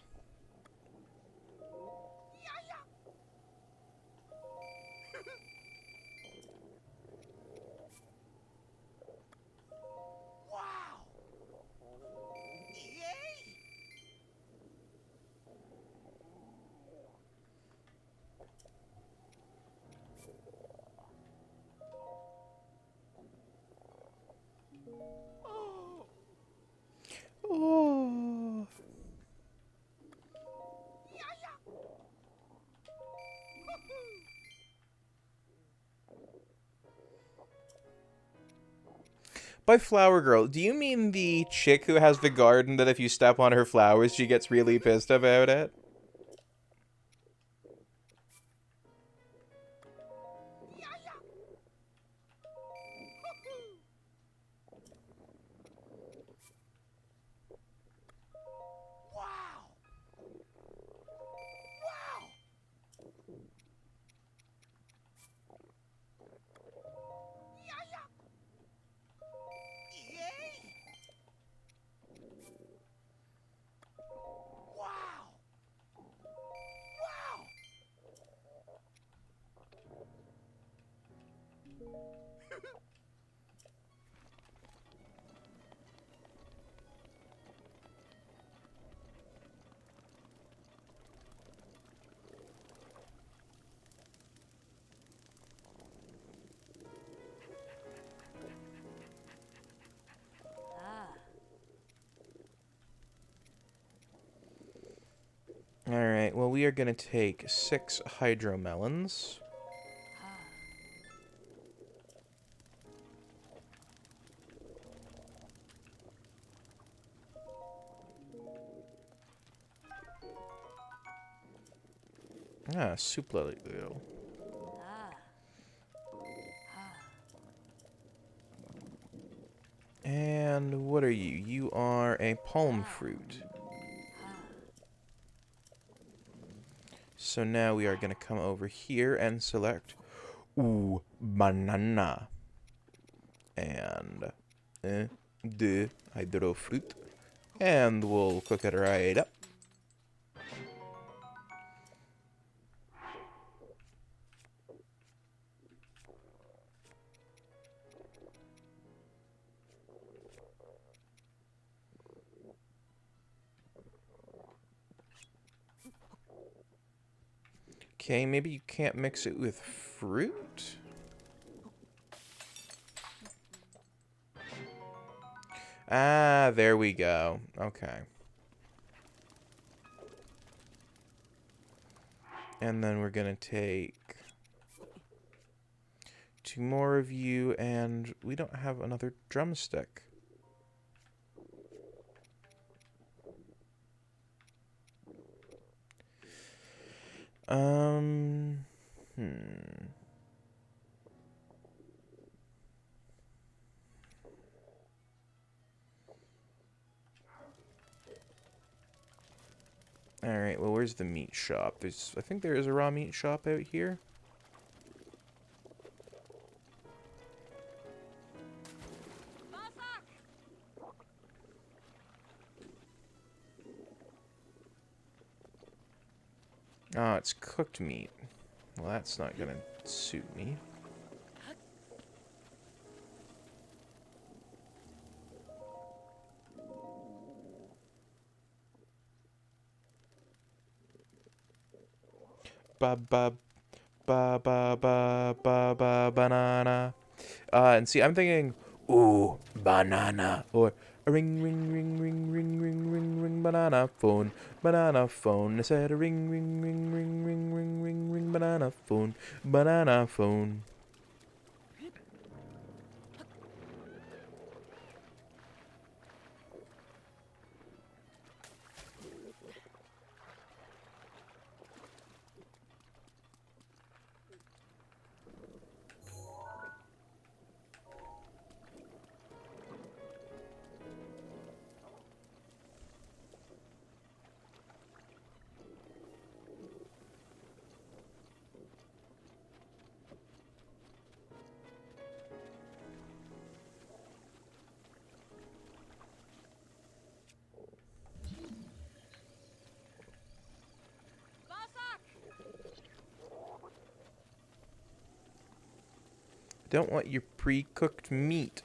Oh. By flower girl, do you mean the chick who has the garden that if you step on her flowers, she gets really pissed about it? well, we are going to take 6 hydromelons. Ah, soup lily. And what are you? You are a palm fruit. So now we are going to come over here and select banana. And the hydro fruit. And we'll cook it right up. Okay, maybe you can't mix it with fruit? Ah, there we go. Okay. And then we're going to take 2 more of you, and we don't have another drumstick. Alright, well, where's the meat shop? I think there is a raw meat shop out here. Oh, it's cooked meat. Well, that's not gonna suit me. Ba ba ba ba ba ba ba banana. And see, I'm thinking, ooh, banana, or a ring ring ring ring ring ring ring ring banana phone, banana phone. I said a ring ring ring ring ring ring ring ring banana phone, banana phone. Don't want your pre-cooked meat.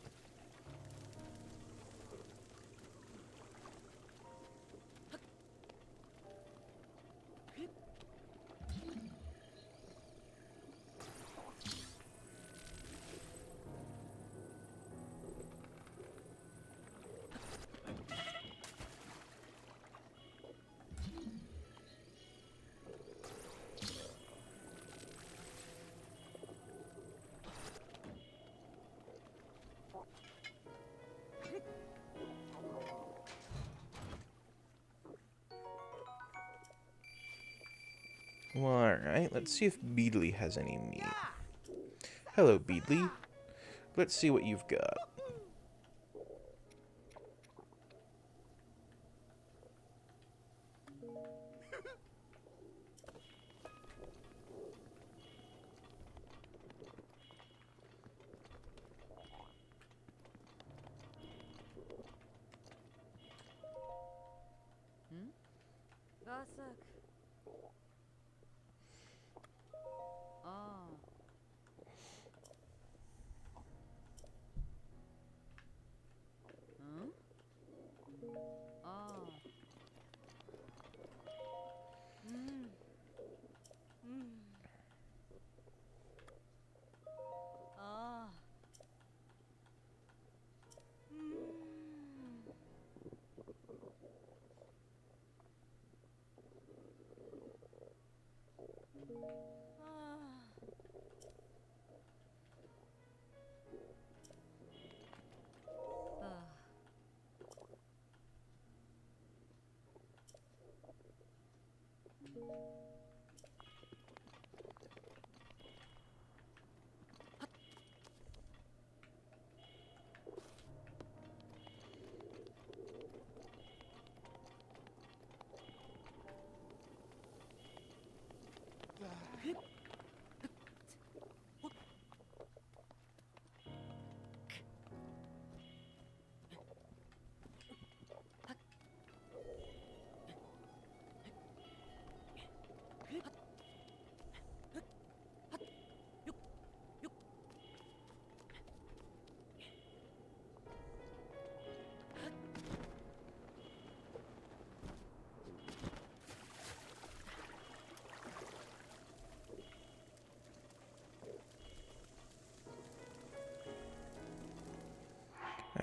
Well, alright, let's see if Beedly has any meat. Hello, Beedly. Let's see what you've got.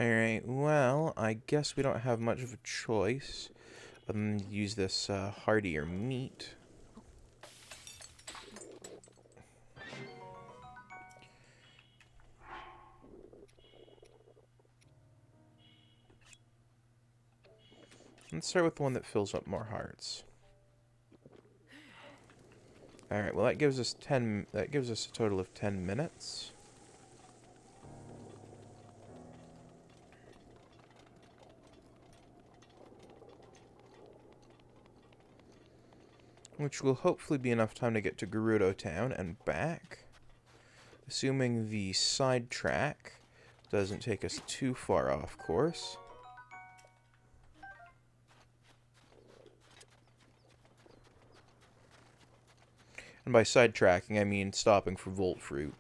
Alright, well, I guess we don't have much of a choice other than to use this hardier meat. Let's start with the one that fills up more hearts. Alright, well that gives us a total of 10 minutes. Which will hopefully be enough time to get to Gerudo Town and back. Assuming the side track doesn't take us too far off course. And by sidetracking, I mean stopping for Volt Fruit.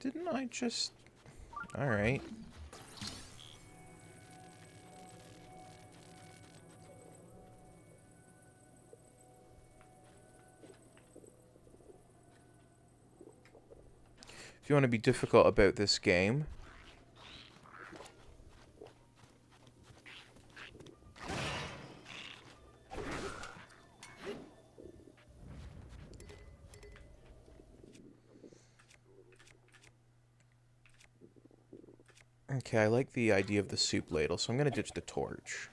Didn't I just... Alright. If you want to be difficult about this game... Okay, I like the idea of the soup ladle, so I'm going to ditch the torch.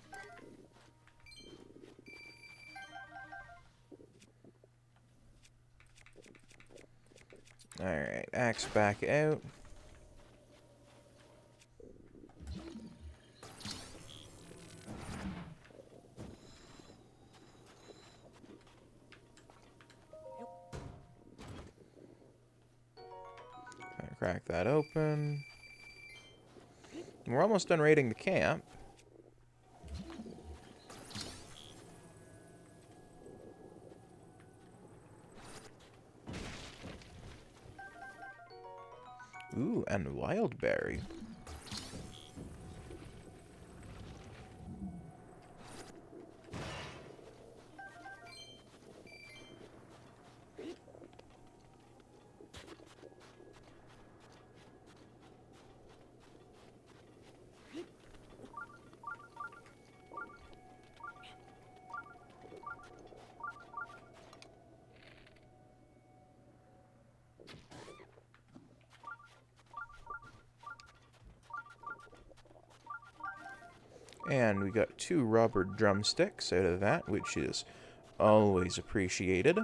Alright, axe back out. Crack that open. We're almost done raiding the camp. Ooh, and wild berry. And we got 2 rubber drumsticks out of that, which is always appreciated.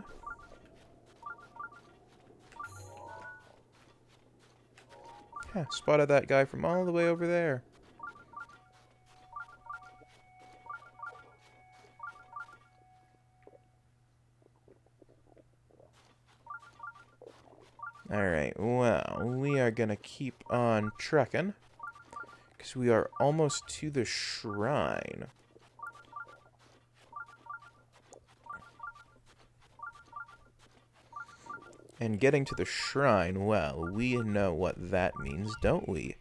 Huh, spotted that guy from all the way over there. Alright, well, we are gonna keep on trekking, because we are almost to the shrine. And getting to the shrine, well, we know what that means, don't we?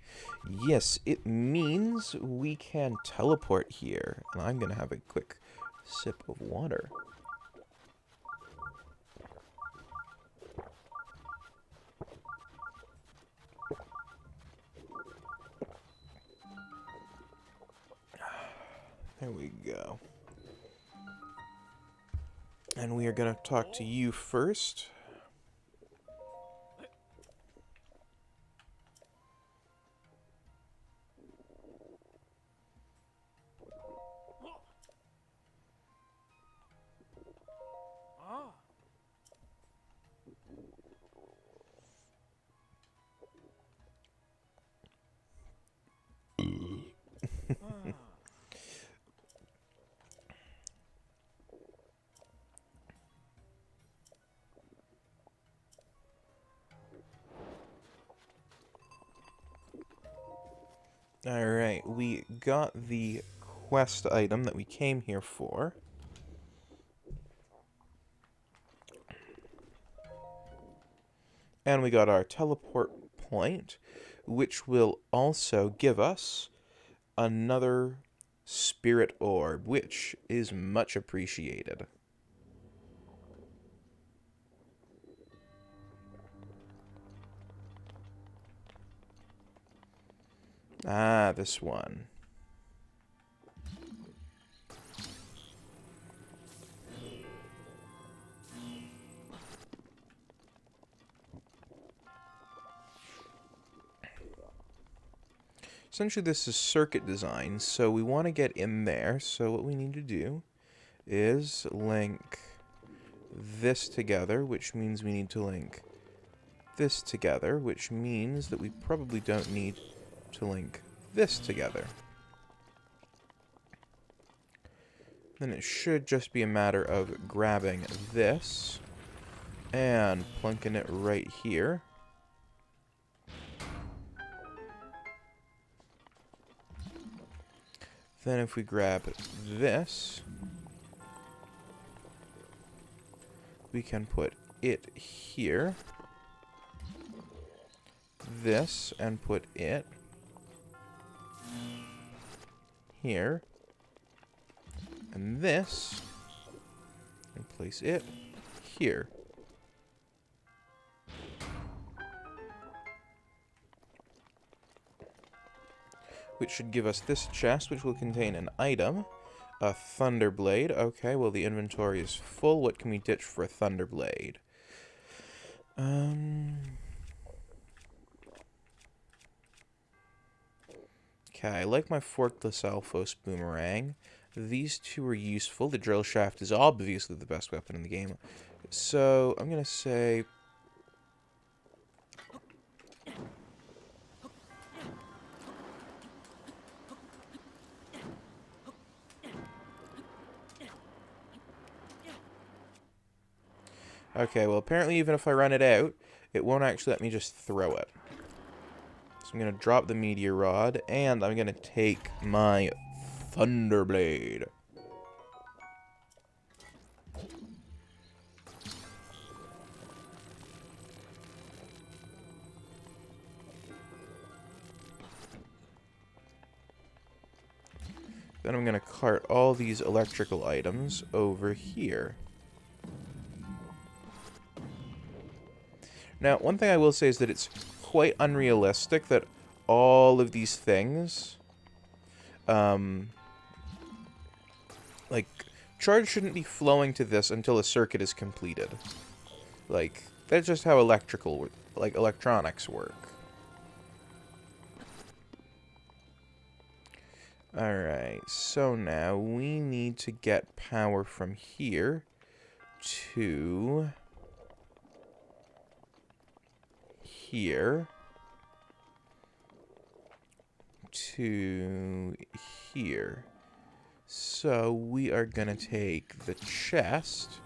Yes, it means we can teleport here. And I'm gonna have a quick sip of water. There we go. And we are going to talk to you first. Alright, we got the quest item that we came here for. And we got our teleport point, which will also give us another spirit orb, which is much appreciated. Ah, this one. Essentially, this is circuit design, so we want to get in there. So what we need to do is link this together, which means we need to link this together, which means that we probably don't need to link this together. Then it should just be a matter of grabbing this and plunking it right here. Then if we grab this, we can put it here. This, and put it here. And this, and place it here. Which should give us this chest, which will contain an item. A Thunderblade. Okay, well the inventory is full. What can we ditch for a Thunderblade? Okay, I like my Forkless Alphos Boomerang. These two are useful. The drill shaft is obviously the best weapon in the game. So, I'm going to say Okay, well, apparently even if I run it out, it won't actually let me just throw it. So I'm going to drop the meteor rod, and I'm going to take my Thunderblade. Then I'm going to cart all these electrical items over here. Now, one thing I will say is that it's quite unrealistic that all of these things, like, charge shouldn't be flowing to this until a circuit is completed. Like, that's just how electronics work. Alright, so now we need to get power from here to here to here. So we are going to take the chest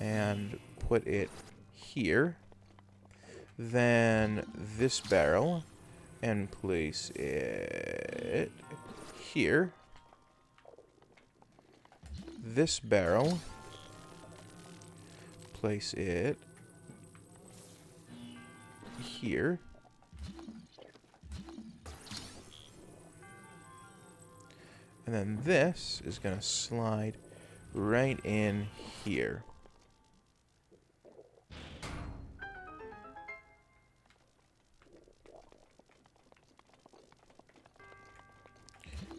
and put it here. Then this barrel and place it here. This barrel, place it here. And then this is going to slide right in here.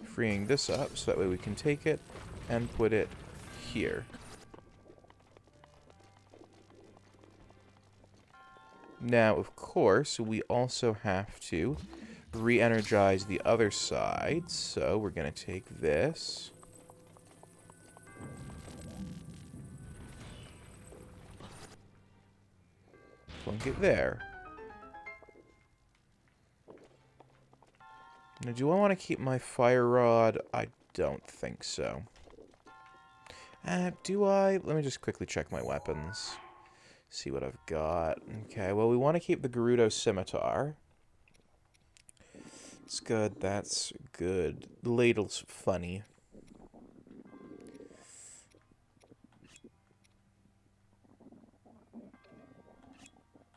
Freeing this up so that way we can take it and put it here. Now, of course, we also have to re-energize the other side, so we're going to take this. Plunk it there. Now, do I want to keep my fire rod? I don't think so. Do I? Let me just quickly check my weapons. See what I've got. Okay, well, we want to keep the Gerudo Scimitar. It's good, that's good. The ladle's funny.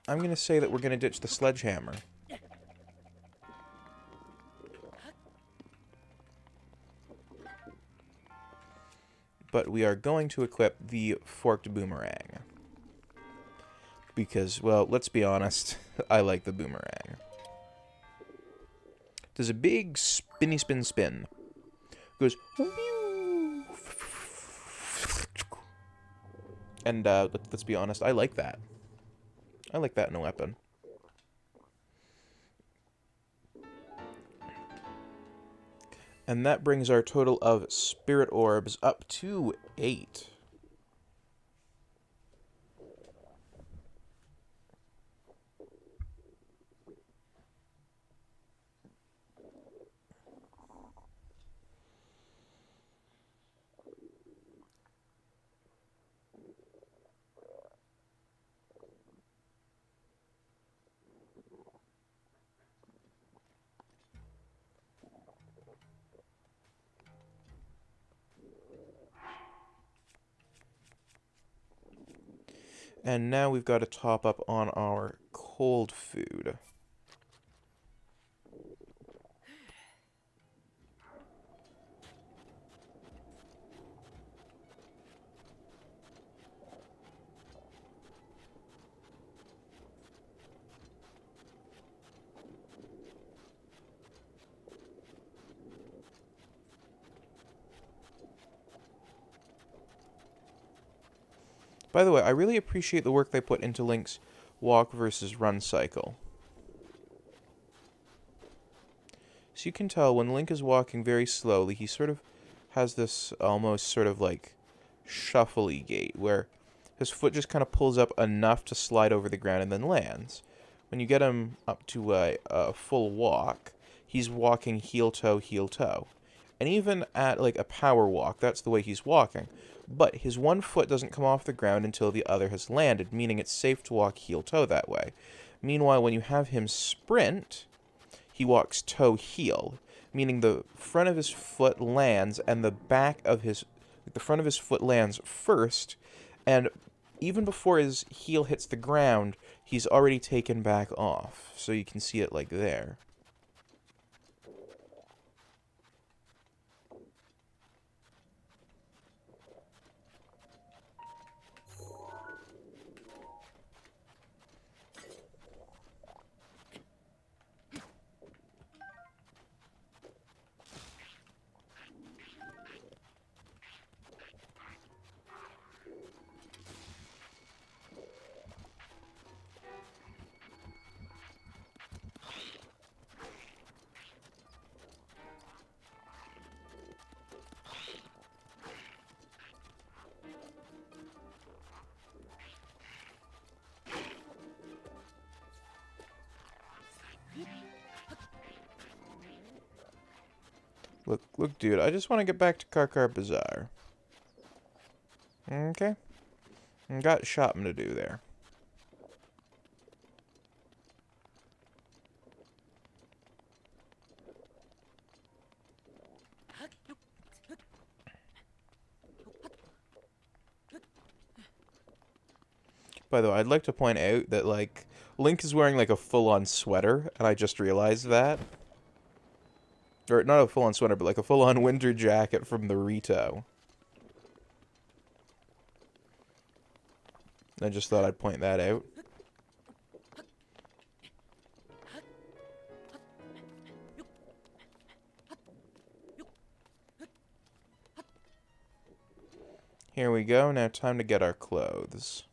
I'm going to say that we're going to ditch the sledgehammer. But we are going to equip the forked boomerang. Because, well, let's be honest, I like the boomerang. Does a big spinny spin spin. Goes... And, let's be honest, I like that. I like that in a weapon. And that brings our total of spirit orbs up to 8. And now we've got to top up on our cold food. By the way, I really appreciate the work they put into Link's walk versus run cycle. So you can tell when Link is walking very slowly, he sort of has this almost sort of like shuffly gait, where his foot just kind of pulls up enough to slide over the ground and then lands. When you get him up to a full walk, he's walking heel-toe, heel-toe. And even at like a power walk, that's the way he's walking. but his one foot doesn't come off the ground until the other has landed, meaning it's safe to walk heel-toe that way. Meanwhile, when you have him sprint, he walks toe-heel, meaning the front of his foot lands and the front of his foot lands first, and even before his heel hits the ground, he's already taken back off. So you can see it like there. Look, dude, I just want to get back to Karkar Bazaar. Okay. Got shopping to do there. By the way, I'd like to point out that, like, Link is wearing, like, a full-on sweater, and I just realized that. Or, not a full-on sweater, but, like, a full-on winter jacket from the Rito. I just thought I'd point that out. Here we go, now time to get our clothes.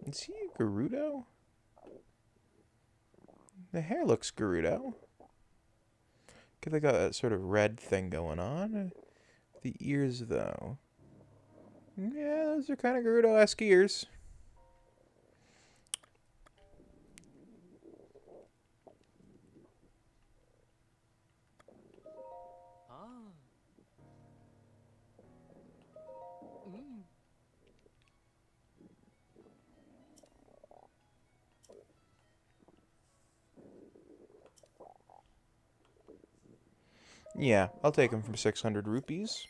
Is he a Gerudo? The hair looks Gerudo. Okay, they got that sort of red thing going on. The ears, though. Yeah, those are kind of Gerudo-esque ears. Yeah, I'll take him for 600 rupees.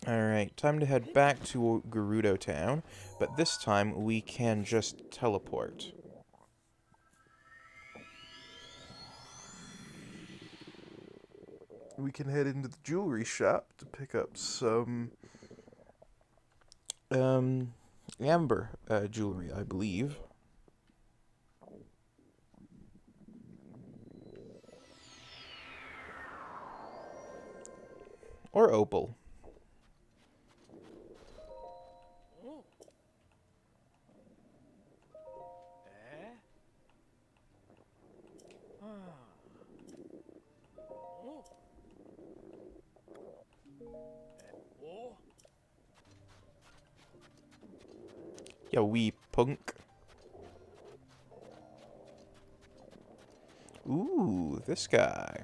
Alright, time to head back to Gerudo Town, but this time we can just teleport. We can head into the jewelry shop to pick up some amber jewelry, I believe. Or opal. Ya wee punk. Ooh, this guy.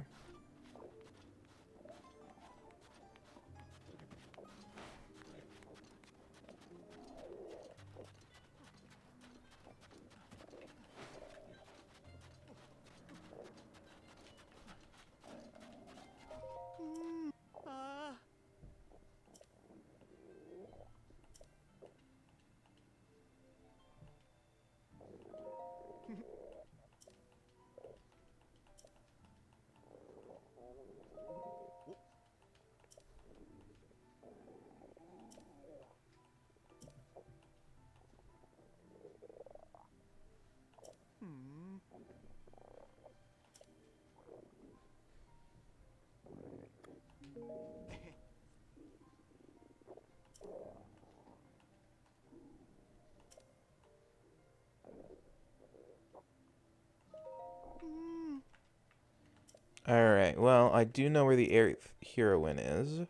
Okay, well, I do know where the heroine is.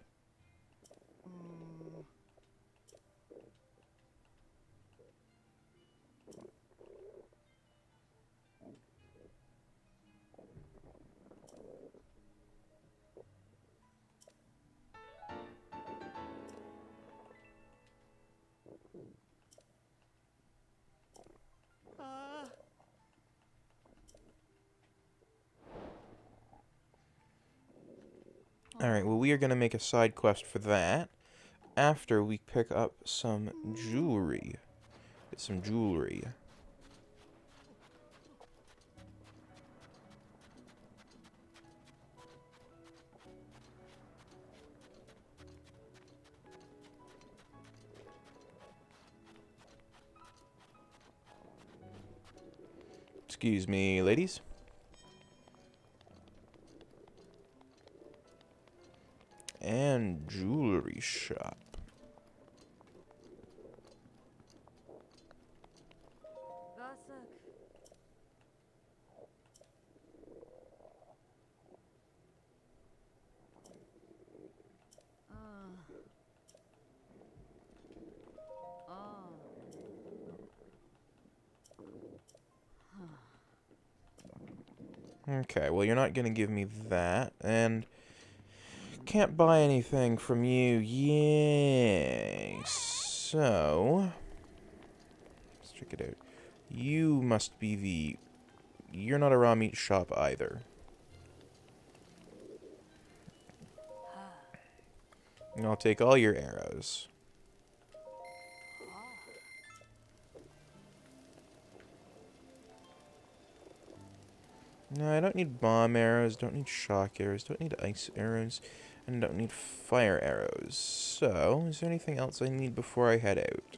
Alright, well, we are going to make a side quest for that after we pick up some jewelry. Get some jewelry. Excuse me, ladies. And jewelry shop. Okay, well, you're not going to give me that, and can't buy anything from you. Yay. So, let's check it out. You must be the... You're not a raw meat shop either. And I'll take all your arrows. No, I don't need bomb arrows, don't need shock arrows, don't need ice arrows, and don't need fire arrows. So, is there anything else I need before I head out?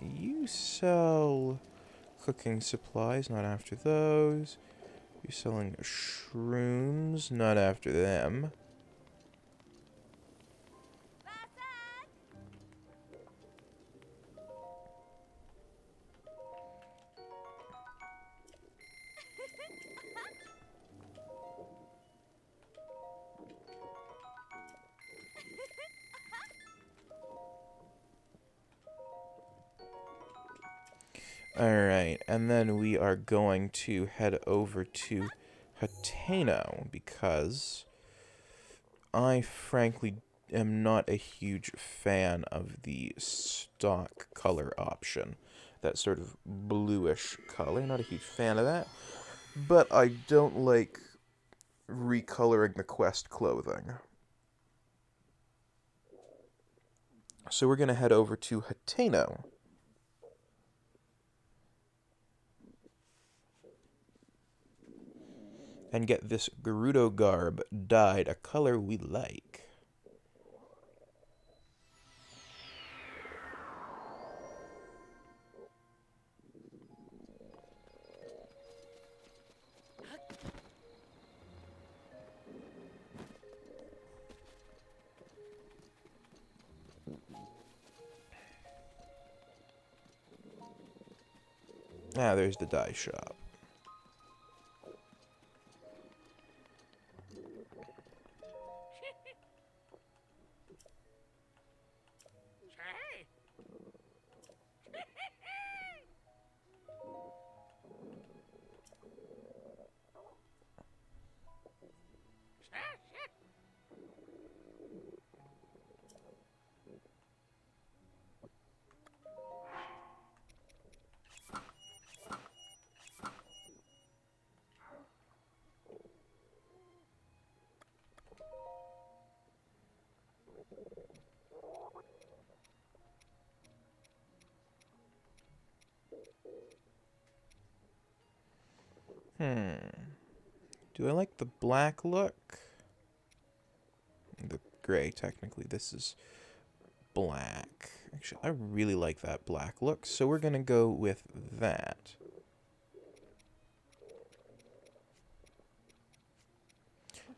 You sell cooking supplies, not after those. You're selling shrooms, not after them. Alright, and then we are going to head over to Hateno, because I frankly am not a huge fan of the stock color option. That sort of bluish color, not a huge fan of that. But I don't like recoloring the quest clothing. So we're going to head over to Hateno. And get this Gerudo garb dyed a color we like. Ah, there's the dye shop. Do I like the black look? The gray, technically. This is black. Actually, I really like that black look, so we're going to go with that.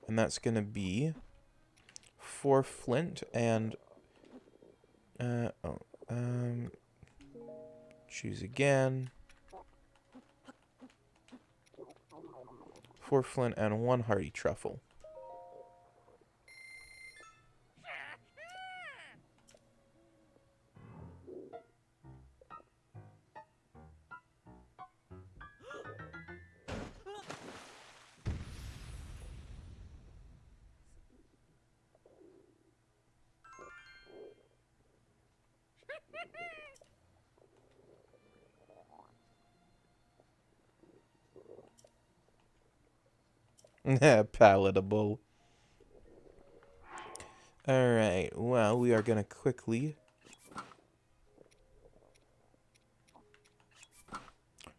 And that's going to be 4 flint and... choose again. 4 flint, and 1 hearty truffle. Palatable. Alright, well, we are going to quickly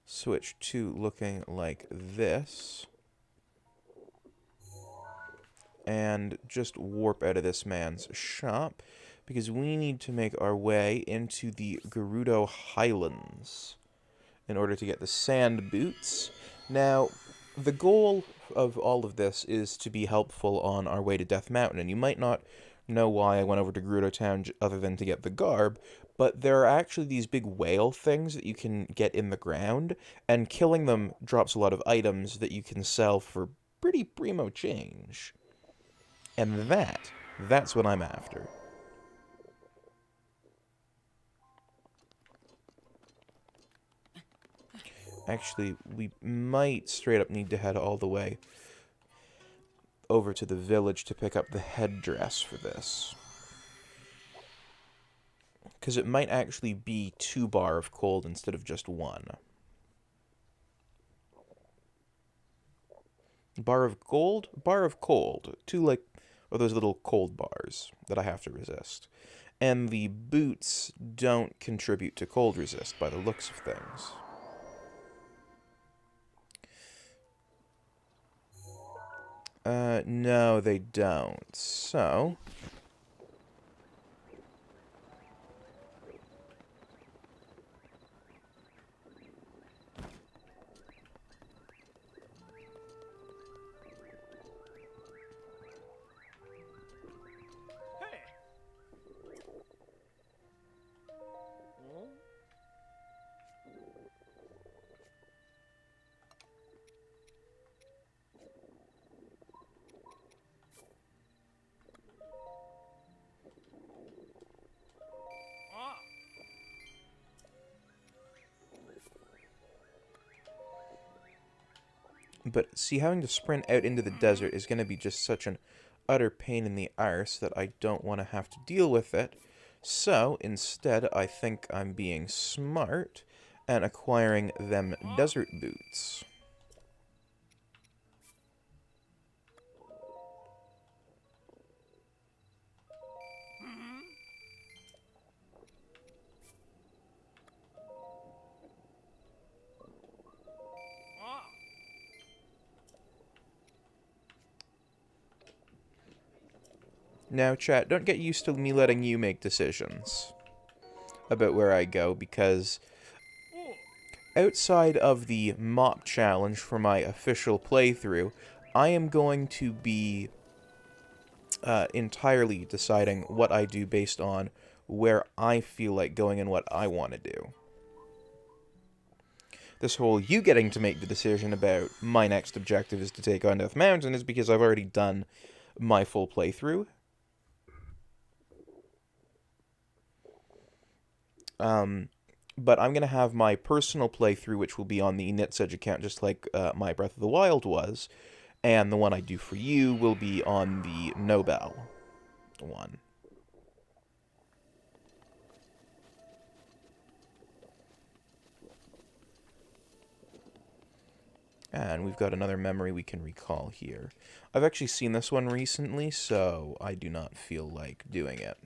switch to looking like this. And just warp out of this man's shop, because we need to make our way into the Gerudo Highlands in order to get the sand boots. Now, the goal of all of this is to be helpful on our way to Death Mountain, and you might not know why I went over to Gerudo Town other than to get the garb, but there are actually these big whale things that you can get in the ground, and killing them drops a lot of items that you can sell for pretty primo change. And that's what I'm after. Actually, we might straight up need to head all the way over to the village to pick up the headdress for this. Because it might actually be 2 bar of cold instead of just 1. Bar of gold? Bar of cold. 2, like, of those little cold bars that I have to resist. And the boots don't contribute to cold resist by the looks of things. No, they don't. So... But see, having to sprint out into the desert is going to be just such an utter pain in the arse that I don't want to have to deal with it. So, instead, I think I'm being smart and acquiring them desert boots. Now, chat, don't get used to me letting you make decisions about where I go, because outside of the mop challenge for my official playthrough, I am going to be entirely deciding what I do based on where I feel like going and what I want to do. This whole you getting to make the decision about my next objective is to take on Death Mountain is because I've already done my full playthrough. But I'm going to have my personal playthrough, which will be on the Nitsedge account, just like my Breath of the Wild was. And the one I do for you will be on the Nobel one. And we've got another memory we can recall here. I've actually seen this one recently, so I do not feel like doing it.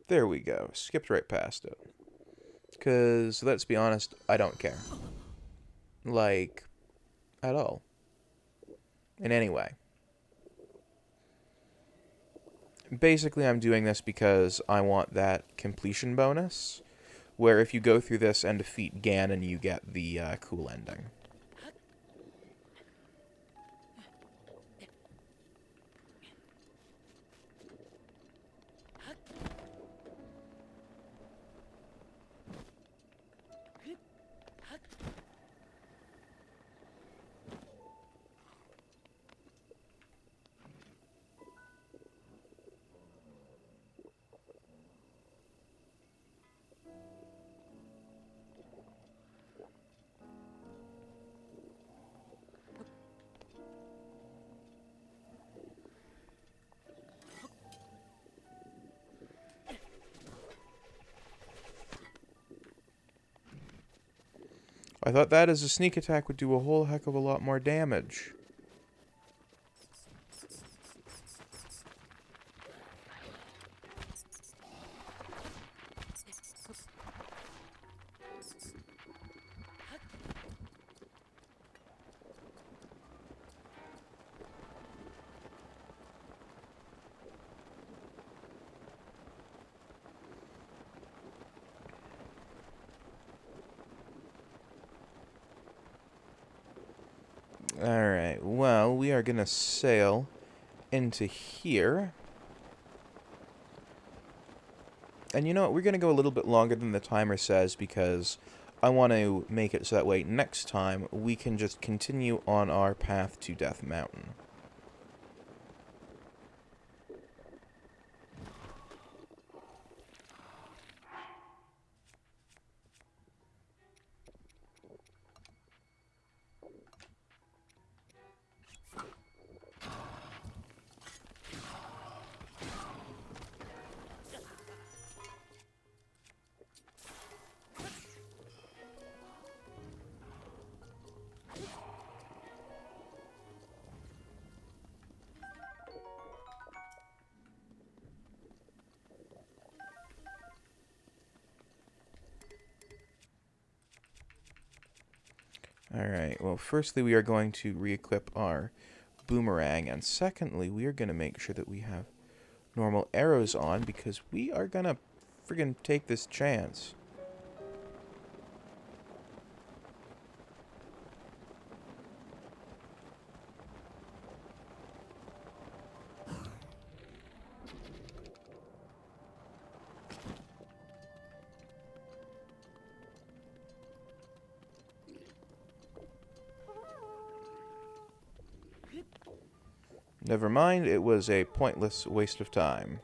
There we go. Skipped right past it. Because, let's be honest, I don't care. Like, at all. And anyway, basically I'm doing this because I want that completion bonus, where if you go through this and defeat Ganon, you get the cool ending. I thought that as a sneak attack would do a whole heck of a lot more damage. Alright, well, we are gonna sail into here. And you know what, we're gonna go a little bit longer than the timer says because I want to make it so that way next time we can just continue on our path to Death Mountain. Alright, well, firstly, we are going to re-equip our boomerang, and secondly, we are going to make sure that we have normal arrows on, because we are going to friggin' take this chance. Never mind, it was a pointless waste of time.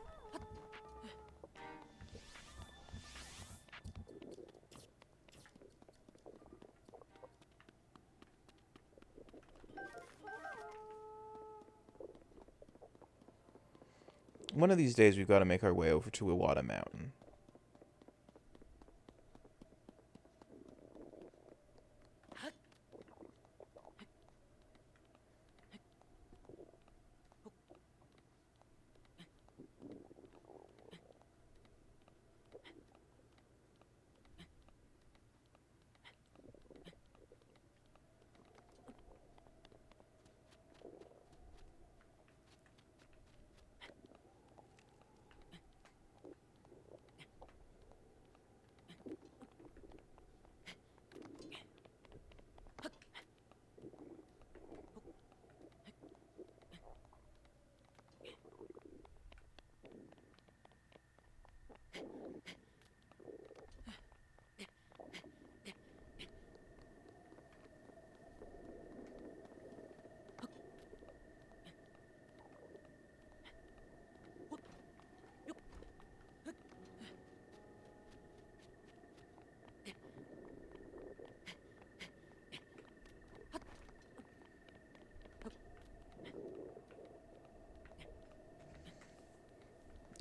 One of these days we've got to make our way over to Iwata Mountain.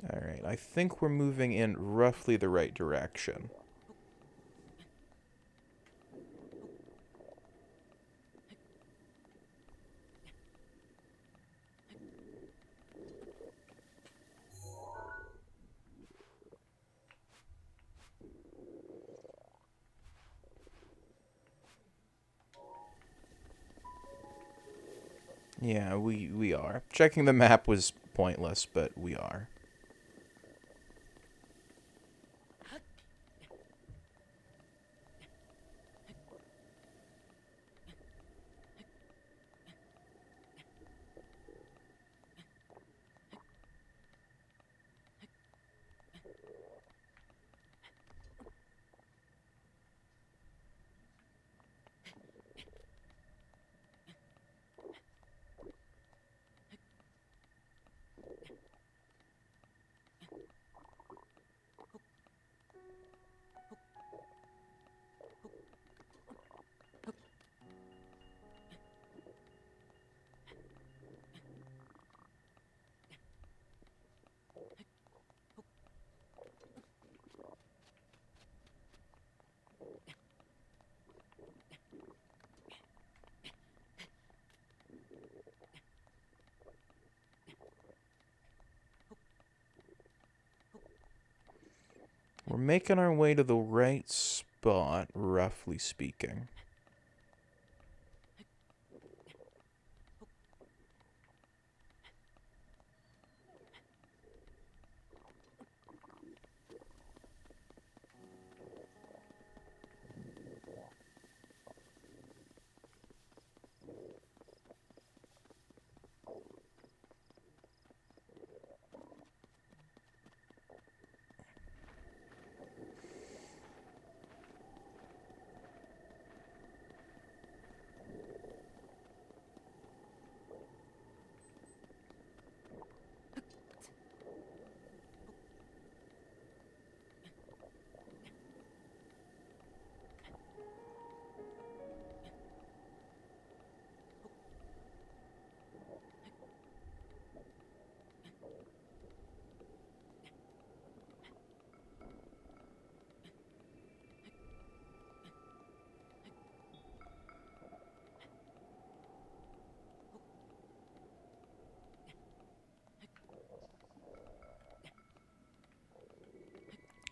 Alright, I think we're moving in roughly the right direction. Yeah, we are. Checking the map was pointless, but we are. We're making our way to the right spot, roughly speaking.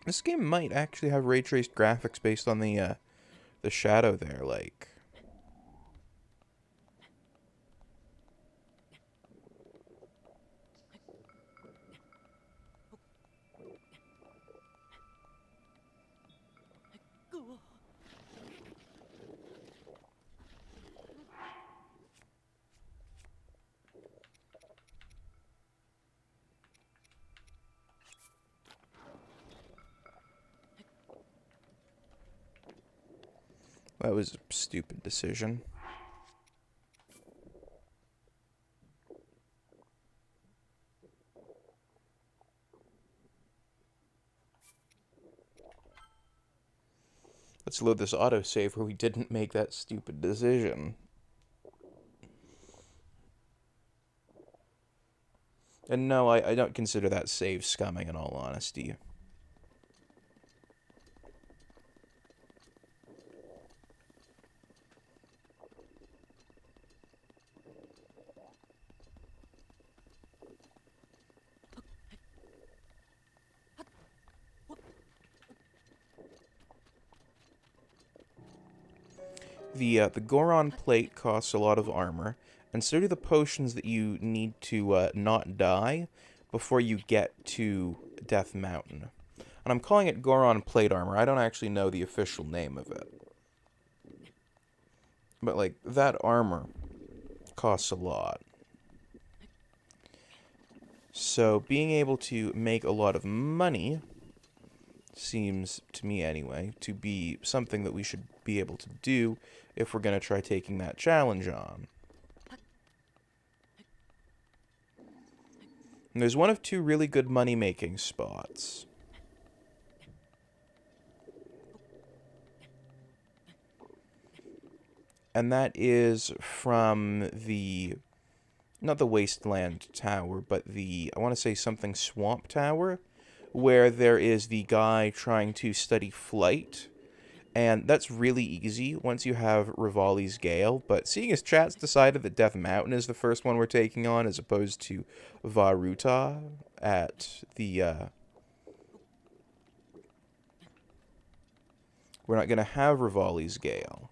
This game might actually have ray traced graphics based on the shadow there, like. That was a stupid decision. Let's load this autosave where we didn't make that stupid decision. And no, I don't consider that save scumming in all honesty. The Goron plate costs a lot of armor, and so do the potions that you need to not die before you get to Death Mountain. And I'm calling it Goron plate armor. I don't actually know the official name of it. But, like, that armor costs a lot. So being able to make a lot of money seems, to me anyway, to be something that we should be able to do if we're going to try taking that challenge on. And there's one of two really good money-making spots. And that is from the, not the Wasteland Tower, but the, I want to say something Swamp Tower, where there is the guy trying to study flight. And that's really easy once you have Rivali's Gale, but seeing as chat's decided that Death Mountain is the first one we're taking on as opposed to Varuta at the, we're not going to have Rivali's Gale.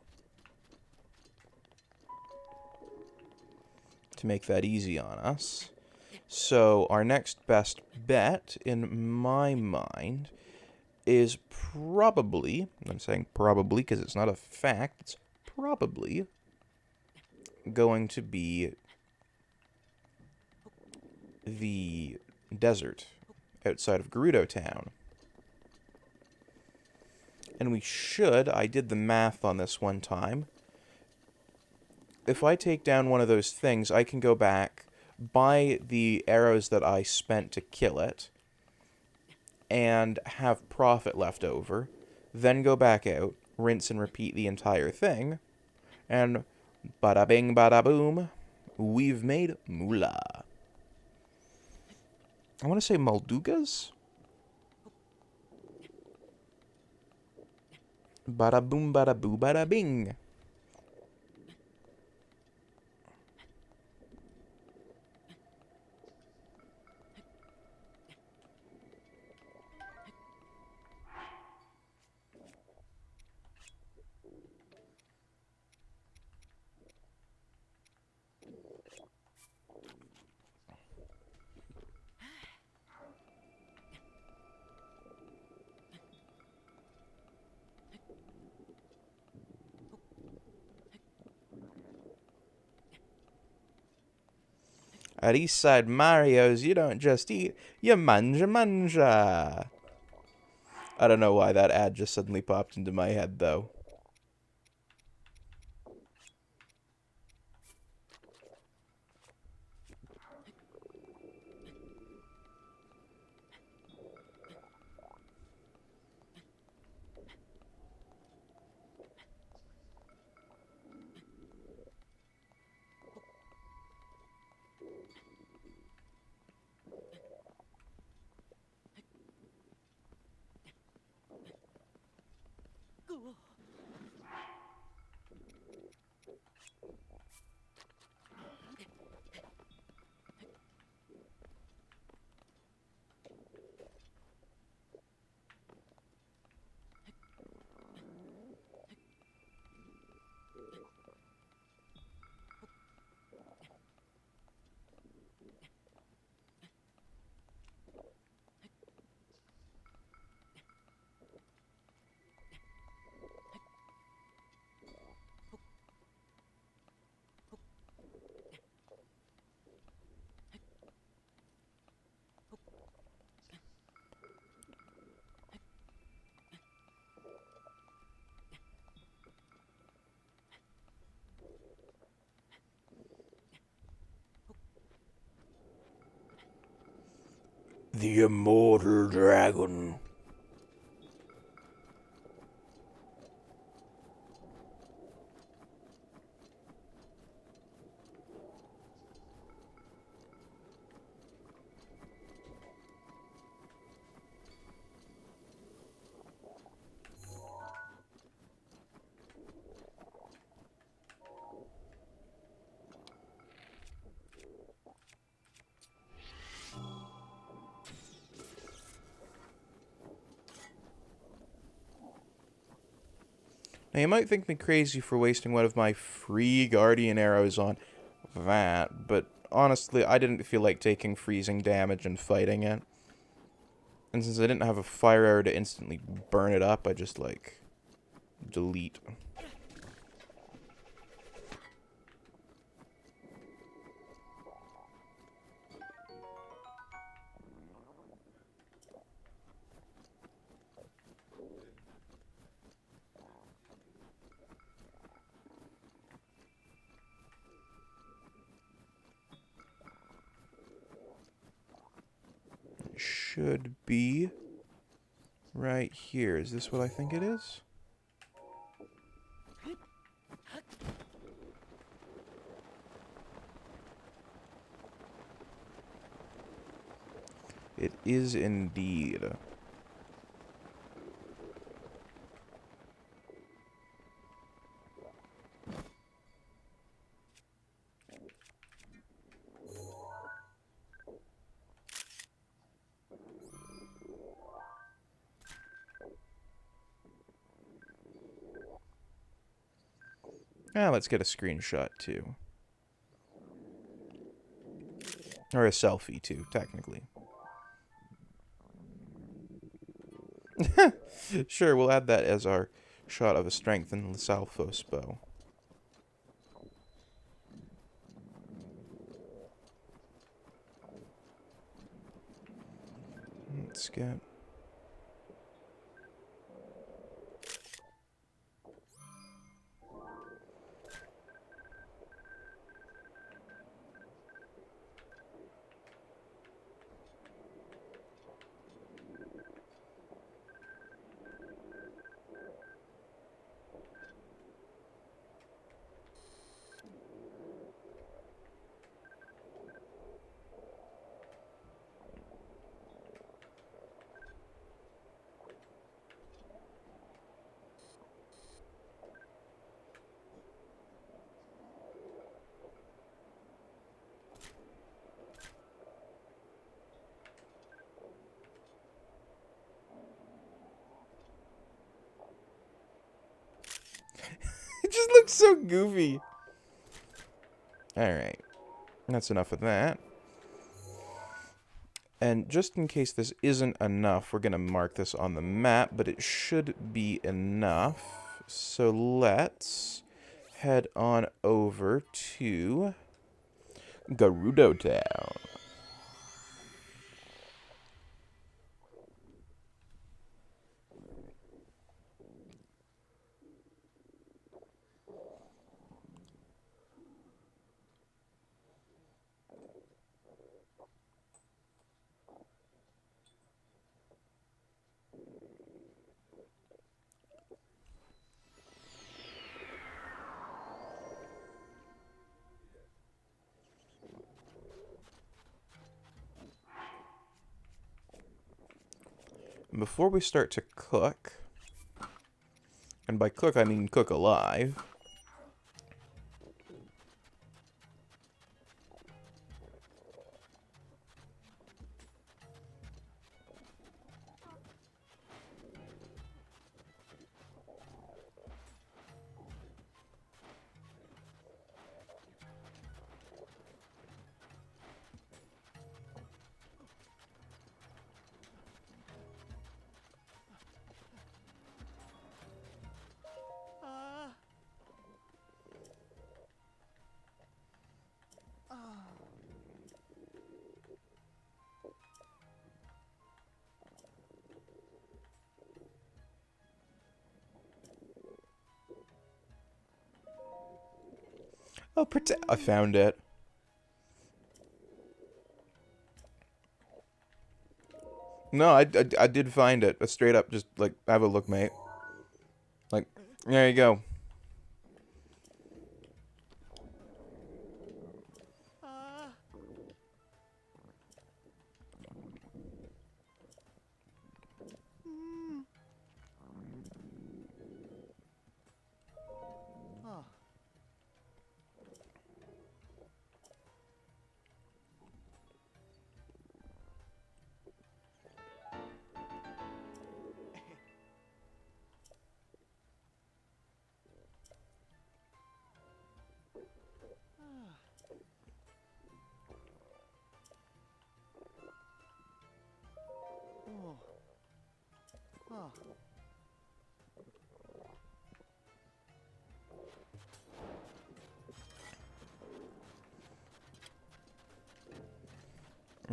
to make that easy on us. So our next best bet, in my mind, is probably, I'm saying probably because it's not a fact, it's probably going to be the desert outside of Gerudo Town. And we should, I did the math on this one time, if I take down one of those things, I can go back, buy the arrows that I spent to kill it, and have profit left over, then go back out, rinse and repeat the entire thing, and bada bing bada boom, we've made moolah. I want to say Maldugas? Bada boom bada boo bada bing. At Eastside Mario's, you don't just eat, you manja manja. I don't know why that ad just suddenly popped into my head, though. The immortal dragon. Now, you might think me crazy for wasting one of my free Guardian arrows on that, but honestly, I didn't feel like taking freezing damage and fighting it. And since I didn't have a fire arrow to instantly burn it up, I just, like, delete. Should be right here. Is this what I think it is? It is indeed. Let's get a screenshot too. Or a selfie, too, technically. Sure, we'll add that as our shot of a strengthened Salfos bow. Let's get... It just looks so goofy. Alright. That's enough of that. And just in case this isn't enough, we're going to mark this on the map, but it should be enough. So let's head on over to Gerudo Town. Before we start to cook, and by cook I mean cook alive, oh, I found it. No, I did find it. Straight up, just, like, have a look, mate. Like, there you go.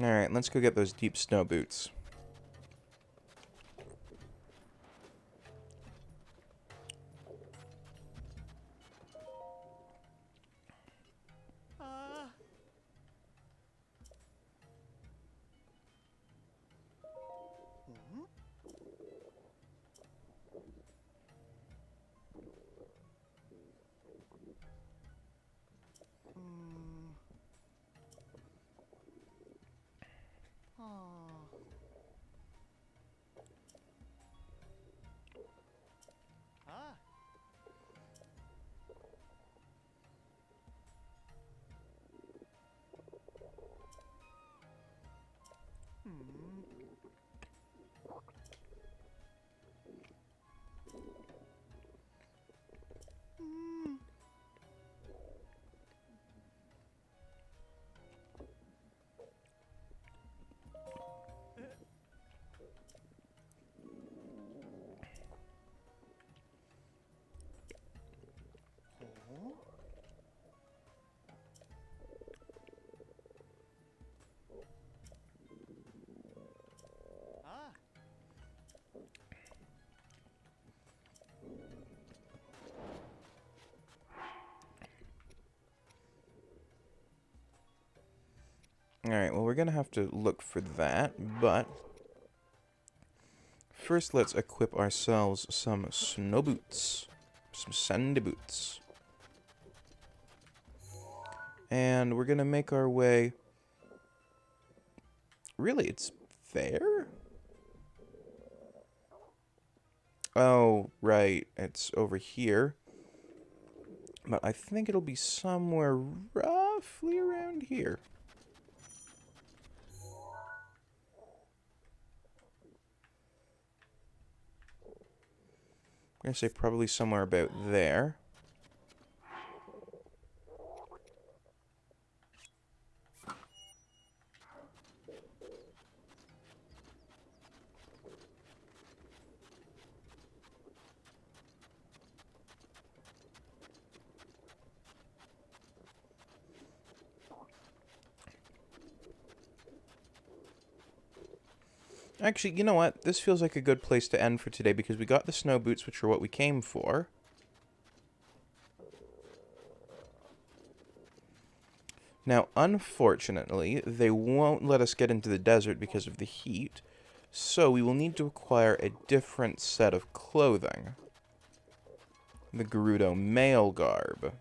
Alright, let's go get those deep snow boots. Alright, well, we're going to have to look for that, but first let's equip ourselves some snow boots. Some sandy boots. And we're going to make our way... Really, it's there? Oh, right, it's over here. But I think it'll be somewhere roughly around here. I'm going to say probably somewhere about there. Actually, you know what? This feels like a good place to end for today because we got the snow boots, which are what we came for. Now, unfortunately, they won't let us get into the desert because of the heat, so we will need to acquire a different set of clothing. The Gerudo male garb.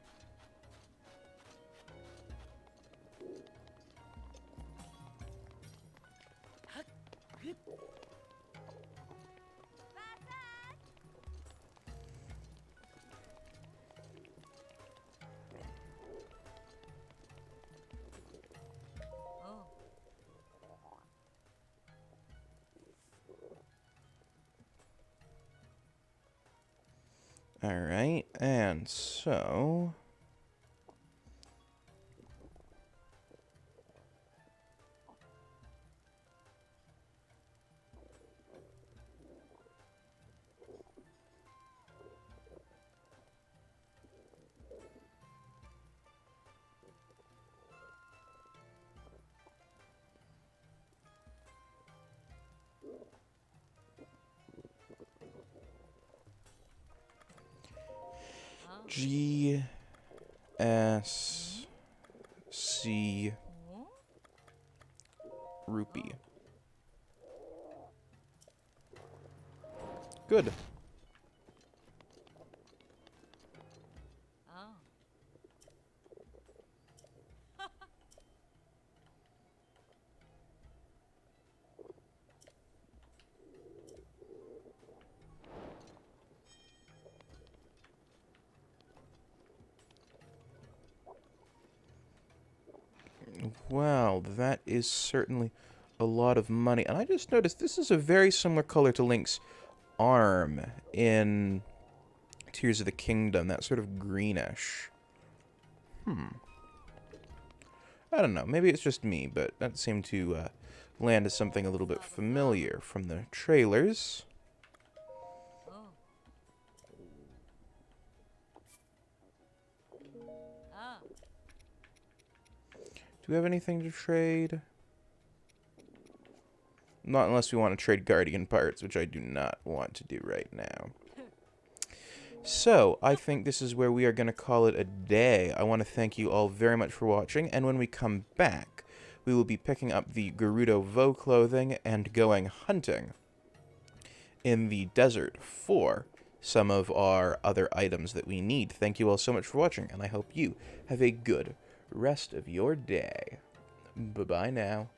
Alright, and so... G... S... C... Rupee. Good. Wow, that is certainly a lot of money. And I just noticed this is a very similar color to Link's arm in Tears of the Kingdom. That sort of greenish. I don't know. Maybe it's just me, but that seemed to land as something a little bit familiar from the trailers. Do we have anything to trade? Not unless we want to trade Guardian parts, which I do not want to do right now. So, I think this is where we are going to call it a day. I want to thank you all very much for watching, and when we come back, we will be picking up the Gerudo Vo clothing and going hunting in the desert for some of our other items that we need. Thank you all so much for watching, and I hope you have a good rest of your day. Bye-bye now.